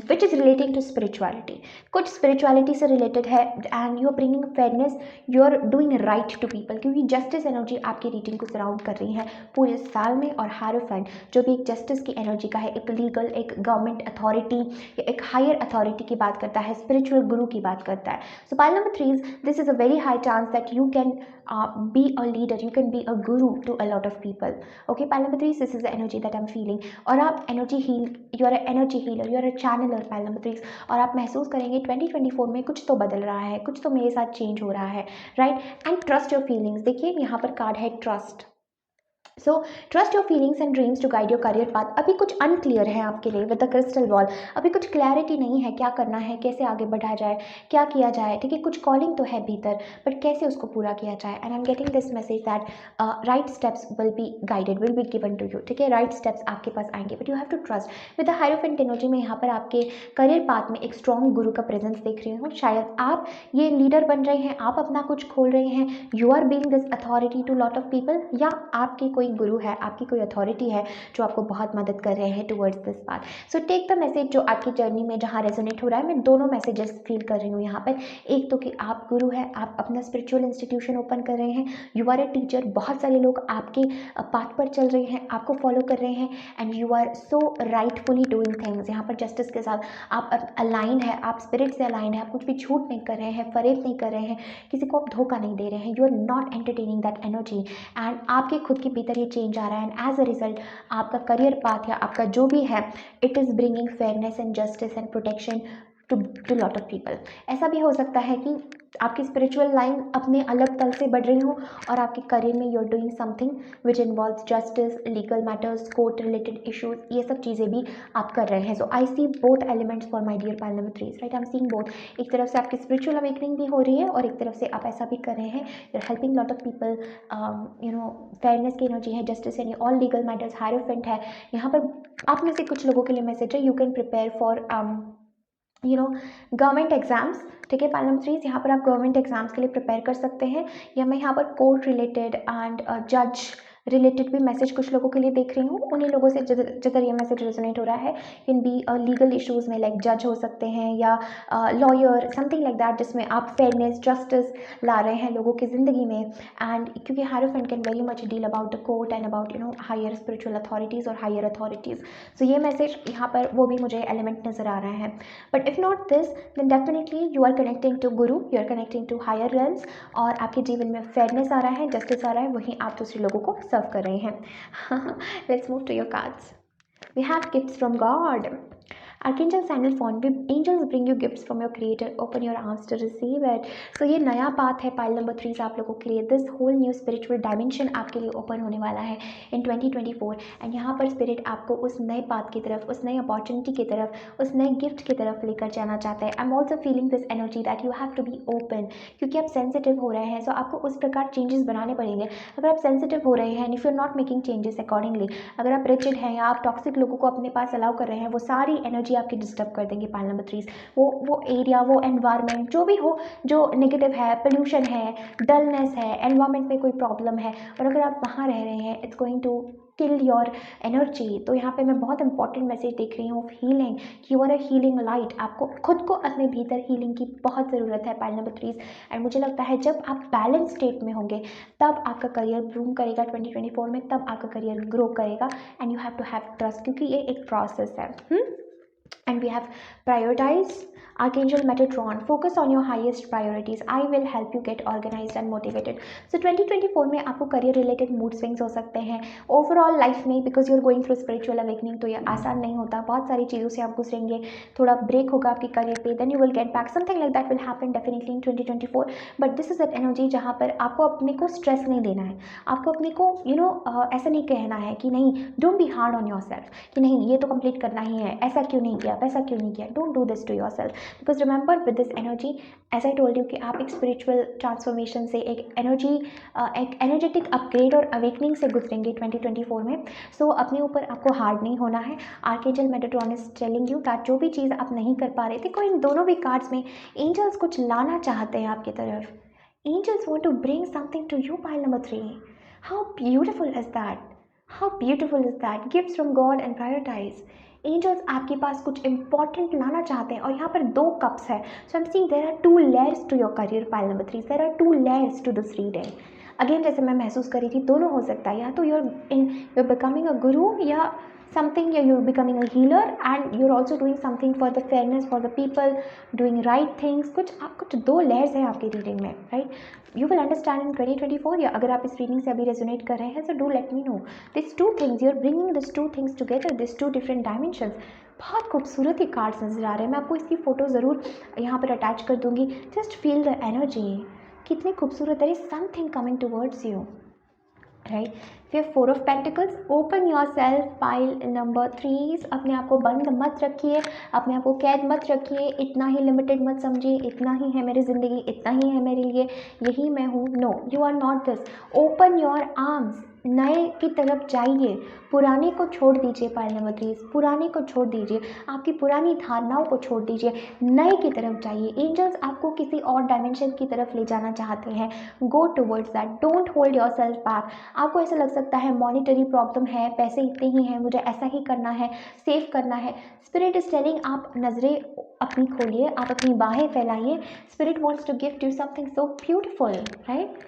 which is relating to spirituality, कुछ स्पिरिचुअलिटी से रिलेटेड है and you are bringing fairness, you are doing right to people, क्योंकि जस्टिस एनर्जी आपकी रीडिंग को सराउंड कर रही है पूरे साल में। और हायरोफेंट जो भी एक जस्टिस की एनर्जी का है, एक लीगल, एक गवर्नमेंट अथॉरिटी या एक हायर अथॉरिटी की बात करता है, स्पिरिचुअल गुरु की बात करता है। So pile number 3 this is a very high chance that you can be a leader, you can be a guru to a lot of people. Okay, pile number 3, this is the energy that I'm feeling. और आप energy heal, you are an energy healer, you are a channeler, pile number 3। और आप महसूस करेंगे 2024 में कुछ तो बदल रहा है, कुछ तो मेरे साथ चेंज हो रहा है, right. And trust your feelings, देखिए यहाँ पर कार्ड है trust. So trust your feelings and dreams to guide your career path. अभी कुछ अनक्लियर है आपके लिए विद द क्रिस्टल बॉल, अभी कुछ क्लैरिटी नहीं है क्या करना है, कैसे आगे बढ़ा जाए, क्या किया जाए, ठीक है। कुछ कॉलिंग तो है भीतर बट कैसे उसको पूरा किया जाए। And I am getting this message that right steps will be guided, will be given to you, ठीक है। राइट स्टेप्स आपके पास आएंगे but you have to trust. With the hierophant energy में यहाँ पर आपके करियर पाथ में एक स्ट्रॉन्ग गुरु का प्रेजेंस देख रही हूँ। शायद आप ये लीडर बन रहे हैं, आप अपना कुछ खोल रहे हैं, you are being this authority to lot of people, या आपकी कोई गुरु है, आपकी कोई अथॉरिटी है जो आपको बहुत मदद कर रहे हैं towards this path. So take the message जो आपकी जर्नी में जहाँ रेजोनेट हो रहा है। मैं दोनों मैसेजेस फील कर रही हूँ यहाँ पर। एक तो कि आप गुरु हैं, आप अपना स्पिरिचुअल इंस्टीट्यूशन ओपन कर रहे हैं, यू आर ए टीचर, बहुत सारे लोग आपके पाथ पर चल रहे हैं, आपको फॉलो कर रहे हैं and you are so rightfully doing things. यहाँ पर जस्टिस के साथ आप अलाइन है, आप स्पिरिट से अलाइन है, आप कुछ भी झूठ नहीं कर रहे हैं, फरेब नहीं कर रहे हैं, किसी को आप धोखा नहीं दे रहे हैं, you are not entertaining that energy and आपके खुद के भीतर ये चेंज आ रहा है। एंड एज अ रिजल्ट आपका करियर पाथ या आपका जो भी है, it is bringing fairness and justice and protection to lot of people. ऐसा भी हो सकता है कि आपकी स्पिरिचुअल लाइन अपने अलग तल से बढ़ रही हो और आपके करियर में you are doing something which involves justice, legal matters, court related issues, ये सब चीज़ें भी आप कर रहे हैं। So I see both elements for my dear pile number 3, right. I am seeing both. एक तरफ से आपकी स्पिरिचुअल अवेकनिंग भी हो रही है और एक तरफ से आप ऐसा भी कर रहे हैं, you are helping lot of people, you know fairness की एनर्जी है, जस्टिस यानी ऑल लीगल मैटर्स, हायरोफेंट है। यहाँ पर आप में से कुछ लोगों के लिए मैसेज है, you can prepare for government exams, ठीक है। पाइल नंबर 3 यहाँ पर आप गवर्नमेंट एग्जाम्स के लिए प्रिपेयर कर सकते हैं, या मैं यहाँ पर कोर्ट रिलेटेड एंड जज रिलेटेड भी मैसेज कुछ लोगों के लिए देख रही हूँ। उन्हीं लोगों से जिधर ये मैसेज रेजोनेट हो रहा है, कैन बी लीगल इश्यूज़ में, लाइक जज हो सकते हैं या लॉयर, समथिंग लाइक दैट, जिसमें आप फेयरनेस, जस्टिस ला रहे हैं लोगों की ज़िंदगी में। एंड क्योंकि hierophant can very much deal about the court and about higher spiritual authorities और हायर अथॉरिटीज़। सो ये मैसेज यहाँ पर वो भी मुझे एलिमेंट नज़र आ रहे हैं। But if not this then definitely you are connecting to guru, you are connecting to higher realms और आपके जीवन में फेयरनेस आ रहा है, जस्टिस आ रहा है, वहीं आप दूसरे लोगों को सर्व कर रहे हैं। Let's move to your cards. We have gifts from God. Archangel Sandal Phone, angels bring you gifts from your creator, open your arms to receive it। So ये नया पाथ है पाइल नंबर 3 आप लोगों के लिए, this whole new spiritual dimension आपके लिए open होने वाला है इन 2024 एंड यहाँ पर स्पिरिट आपको उस नए पाथ की तरफ, उस नई अपॉर्चुनिटी की तरफ, उस नए गिफ्ट की तरफ लेकर जाना चाहता है। I am also feeling this energy that you have to be open, क्योंकि आप सेंसिटिव हो रहे हैं, सो आपको उस प्रकार चेंजेस बनाने पड़ेंगे। अगर आप सेंसिटिव हो रहे हैं, if you are not making changes accordingly, अगर आप रिजिड हैं या आप टॉक्सिक लोगों को अपने पास अलाउ कर रहे हैं, वो सारी एनर्जी आपकी डिस्टर्ब कर देंगे पाइल नंबर 3। वो एरिया, वो एनवायरनमेंट जो भी हो जो नेगेटिव है, पोल्यूशन है, डलनेस है, एनवायरनमेंट में कोई प्रॉब्लम है और अगर आप वहाँ रह रहे हैं, it's going to kill your energy. तो यहाँ पे मैं बहुत इंपॉर्टेंट मैसेज देख रही हूँ ऑफ हीलिंग, कि you are a healing light. आपको खुद को अपने भीतर हीलिंग की बहुत ज़रूरत है पाइल नंबर 3 एंड मुझे लगता है जब आप बैलेंस स्टेट में होंगे तब आपका करियर ब्लूम करेगा 2024 में, तब आपका करियर ग्रो करेगा and you have to have trust, क्योंकि ये एक प्रोसेस है। And we have prioritized Archangel Metatron, focus on your highest priorities. I will help you get organized and motivated. So 2024 में आपको करियर रिलेटेड मूड स्विंग्स हो सकते हैं overall life में, because you are going through spiritual awakening. तो ये आसान नहीं होता, बहुत सारी चीज़ों से आप गुजरेंगे, थोड़ा ब्रेक होगा आपके करियर पे, then you will get back, something like that will happen definitely in 2024। But this is that energy जहाँ पर आपको अपने को स्ट्रेस नहीं देना है, आपको अपने को ऐसा नहीं कहना है कि नहीं, don't be hard on your self, कि नहीं ये तो कंप्लीट करना ही है, ऐसा क्यों नहीं किया, वैसा क्यों नहीं किया। Don't do this to yourself, because remember with this energy, as I told you, कि आप एक स्पिरिचुअल ट्रांसफॉर्मेशन से, एक एनर्जेटिक अपग्रेड और अवेकनिंग से गुजरेंगे 2024 में। सो अपने ऊपर आपको हार्ड नहीं होना है। Archangel Metatron is telling you that जो भी चीज़ आप नहीं कर पा रहे थे, कोई इन दोनों भी कार्ड्स में एंजल्स कुछ लाना चाहते हैं आपकी तरफ, Angels want to bring something to you, pile number 3. How beautiful is that? How beautiful is that? Gifts from God and prioritize. Angels आपके पास कुछ important लाना चाहते हैं और यहाँ पर 2 cups है. So I'm seeing there are 2 layers to your career, pile number 3. There are 2 layers to this reading. Again जैसे मैं महसूस करी थी, दोनों हो सकता है, या तो you're becoming a guru, या something, you're becoming a healer and you're also doing something for the fairness, for the people, doing right things. कुछ 2 layers हैं आपकी रीडिंग में, right? You will understand in 2024. या अगर आप इस रीडिंग से अभी रेजोनेट कर रहे हैं, so do let me know. These 2 things, you're bringing these 2 things together, these 2 different dimensions. बहुत खूबसूरत ही कार्ड्स नजर आ रहे हैं. मैं आपको इसकी फ़ोटो ज़रूर यहाँ पर अटैच कर दूँगी. Just feel the energy. कितनी खूबसूरत है. Something coming towards you, right? फिर 4 of pentacles. Open your self, pile number 3. अपने आप को बंद मत रखिए, अपने आप को कैद मत रखिए, इतना ही लिमिटेड मत समझिए, इतना ही है मेरी ज़िंदगी, इतना ही है मेरे लिए, यही मैं हूँ. No, you are not this. Open your arms. नए की तरफ जाइए, पुराने को छोड़ दीजिए. पाइल नंबर 3, पुराने को छोड़ दीजिए, आपकी पुरानी धारणाओं को छोड़ दीजिए, नए की तरफ जाइए. एंजल्स आपको किसी और डायमेंशन की तरफ ले जाना चाहते हैं. Go towards that. Don't hold your self back. आपको ऐसा लग सकता है मॉनिटरी प्रॉब्लम है, पैसे इतने ही हैं, मुझे ऐसा ही करना है, सेव करना है. स्पिरिट इज टेलिंग, आप नज़रें अपनी खोलिए, आप अपनी बाहें फैलाइए. Spirit wants to gift you something so beautiful, right?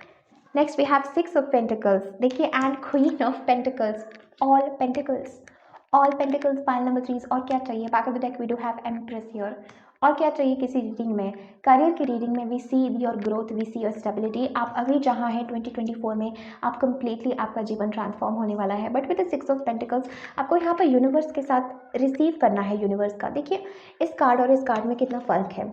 Next we have 6 of pentacles. देखिए, and queen of pentacles. All pentacles, all pentacles, pile number 3. और क्या चाहिए? Back of the deck we do have empress here. और क्या चाहिए किसी reading में? Career की रीडिंग में we see your growth, we see your stability. आप अभी जहाँ हैं 2024 में, आप कंप्लीटली, आपका जीवन ट्रांसफॉर्म होने वाला है. But with the 6 of pentacles आपको यहाँ पर यूनिवर्स के साथ रिसीव करना है यूनिवर्स का. देखिए, इस कार्ड और इस कार्ड में कितना फ़र्क है.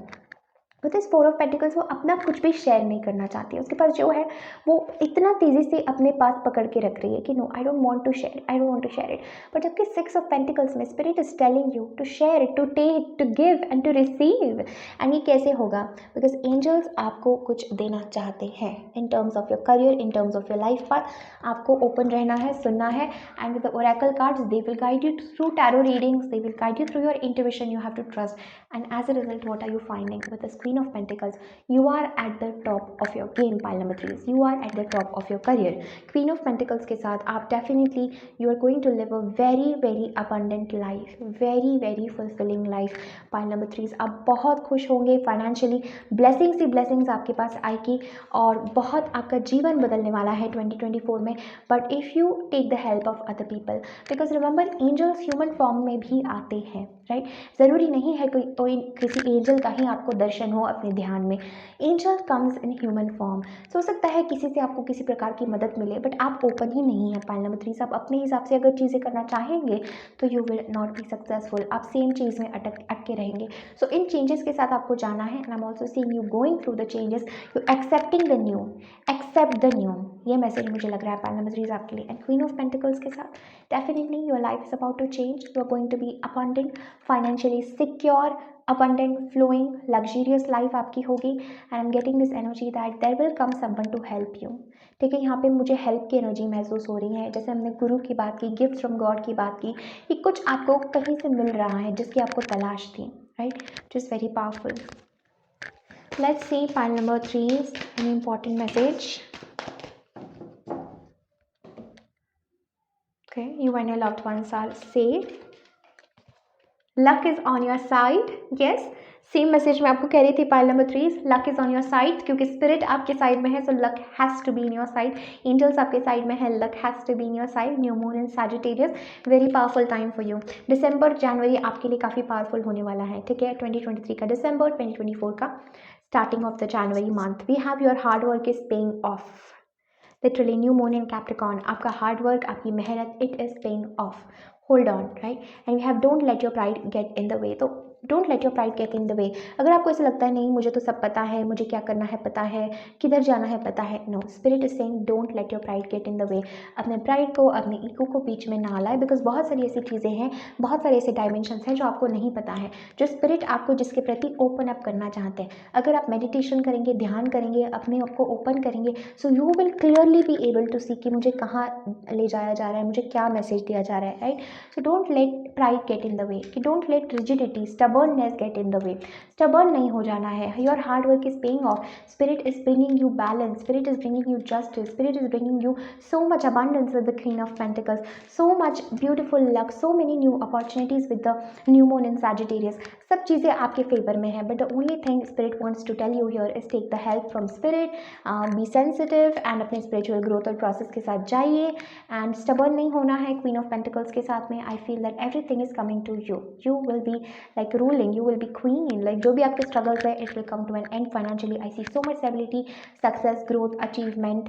विद इस 4 ऑफ पेंटिकल्स वो अपना कुछ भी शेयर नहीं करना चाहती है. उसके पास जो है वो इतना तेज़ी से अपने पास पकड़ के रख रही है कि no, I don't want to share, I don't want to share it. But जबकि 6 ऑफ पेंटिकल्स में spirit is telling you to share it, to take, to give and to receive. And ये कैसे होगा? बिकॉज एंजल्स आपको कुछ देना चाहते हैं in terms of your career, in terms of your life path. आपको ओपन रहना है, सुनना है. And with the oracle cards they will guide you through tarot readings, they will guide you through your intuition. You have to trust. And as a result what are you finding? With the queen of pentacles, you are at the top of your game. Pile number 3 is you are at the top of your career. Queen of Pentacles के साथ आप definitely you are going to live a very very abundant life, very very fulfilling life. Pile number 3 आप बहुत खुश होंगे. Financially blessings ही blessings आपके पास आएगी और बहुत आपका जीवन बदलने वाला है 2024 में. But if you take the help of other people, because remember angels human form में भी आते हैं, राइट? ज़रूरी नहीं है कोई किसी एंजल का ही आपको दर्शन हो अपने ध्यान में. Angel comes in human form. हो सकता है किसी से आपको किसी प्रकार की मदद मिले, बट आप ओपन ही नहीं है. पाइल नंबर 3 आप अपने हिसाब से अगर चीज़ें करना चाहेंगे तो you will not be successful. आप सेम चीज़ में अटके रहेंगे. सो इन चेंजेस के साथ आपको जाना है. And I am also seeing you going through the changes, you accepting the new, accept the new. ये मैसेज मुझे लग रहा है पाइल नंबर 3 आपके लिए. एंड क्वीन ऑफ पेंटिकल्स के साथ definitely your life is about to change. You are going to be abundant, financially secure, abundant, flowing, luxurious life आपकी होगी. and I'm getting this energy that there will come someone to help you. ठीक है, यहाँ पे मुझे help की energy महसूस हो रही है. जैसे हमने गुरु की बात की, गिफ्ट फ्रॉम गॉड की बात की, कि कुछ आपको कहीं से मिल रहा है जिसकी आपको तलाश थी, right? Which is very powerful. Let's see pile number 3 an important message. Okay, you and your loved ones are safe. Luck is on your side. Yes, same message मैं आपको कह रही थी pile number 3. Luck is on your side, क्योंकि spirit आपके side में है, so luck has to be in your side. Angels आपके साइड में है, luck has to be in your side. New moon in Sagittarius, very powerful time for you. दिसंबर जनवरी आपके लिए काफ़ी पावरफुल होने वाला है. ठीक है, 2023 का दिसंबर, 2024 का starting of the January month. We have your hard work is paying off. Literally new moon in Capricorn, आपका हार्ड वर्क, आपकी मेहनत, it is paying off. Hold on, right? And we have don't let your pride get in the way. तो don't let your pride get in the way. अगर आपको ऐसा लगता है नहीं मुझे तो सब पता है, मुझे क्या करना है पता है, किधर जाना है पता है, no, spirit is saying don't let your pride get in the way. अपने प्राइड को, अपने ईगो को बीच में ना लाए, बिकॉज बहुत सारी ऐसी चीज़ें हैं, बहुत सारे ऐसे डायमेंशंस हैं जो आपको नहीं पता है, जो स्पिरिट आपको जिसके प्रति ओपन अप करना चाहते हैं. अगर आप मेडिटेशन करेंगे, ध्यान करेंगे, अपने आप को ओपन करेंगे, so you will clearly be able to see कि मुझे कहाँ ले जाया जा रहा है, मुझे क्या मैसेज दिया जा रहा है, right? So don't let pride get in the way, कि don't let rigidity, stubborn stubbornness get in the way, stubborn नहीं हो जाना है, your hard work is paying off, spirit is bringing you balance, spirit is bringing you justice, spirit is bringing you so much abundance with the queen of pentacles, so much beautiful luck, so many new opportunities with the new moon in Sagittarius. सब चीज़ें आपके favour में है, but the only thing spirit wants to tell you here is take the help from spirit, be sensitive and अपने spiritual growth और process के साथ जाइए एंड स्टबर्न नहीं होना है क्वीन ऑफ पेंटिकल्स के साथ में. I feel that everything is coming to you, you will be like ruling, you will be queen, like जो भी आपके स्ट्रगल्स है it will come to an end financially. I see so much stability, success, growth, achievement,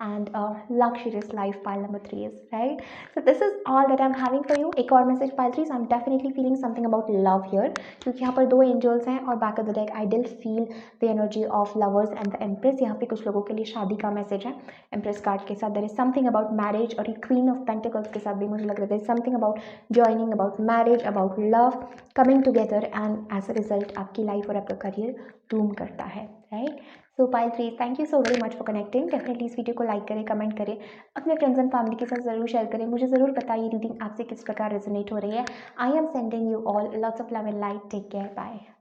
and a luxurious life. Pile number 3 is right. So this is all that I'm having for you. एक और message pile 3. So I'm definitely feeling something about love here, क्योंकि यहाँ पर 2 angels हैं और back of the deck I still feel the energy of lovers and the empress. यहाँ पे कुछ लोगों के लिए शादी का मैसेज है empress कार्ड के साथ. There is something about marriage, और ये queen of pentacles के साथ भी मुझे लग रहा है there is something about joining, about marriage, about love coming together, and as a result आपकी लाइफ और आपका करियर बूम करता है, right? So pile 3, thank you so very much for connecting. Definitely इस वीडियो को लाइक करें, comment करें, अपने फ्रेंड्स एंड फैमिली के साथ ज़रूर शेयर करें. मुझे ज़रूर बताइए रीडिंग आपसे किस प्रकार रेजोनेट हो रही है. I am sending you all lots of love and light. Take care, bye.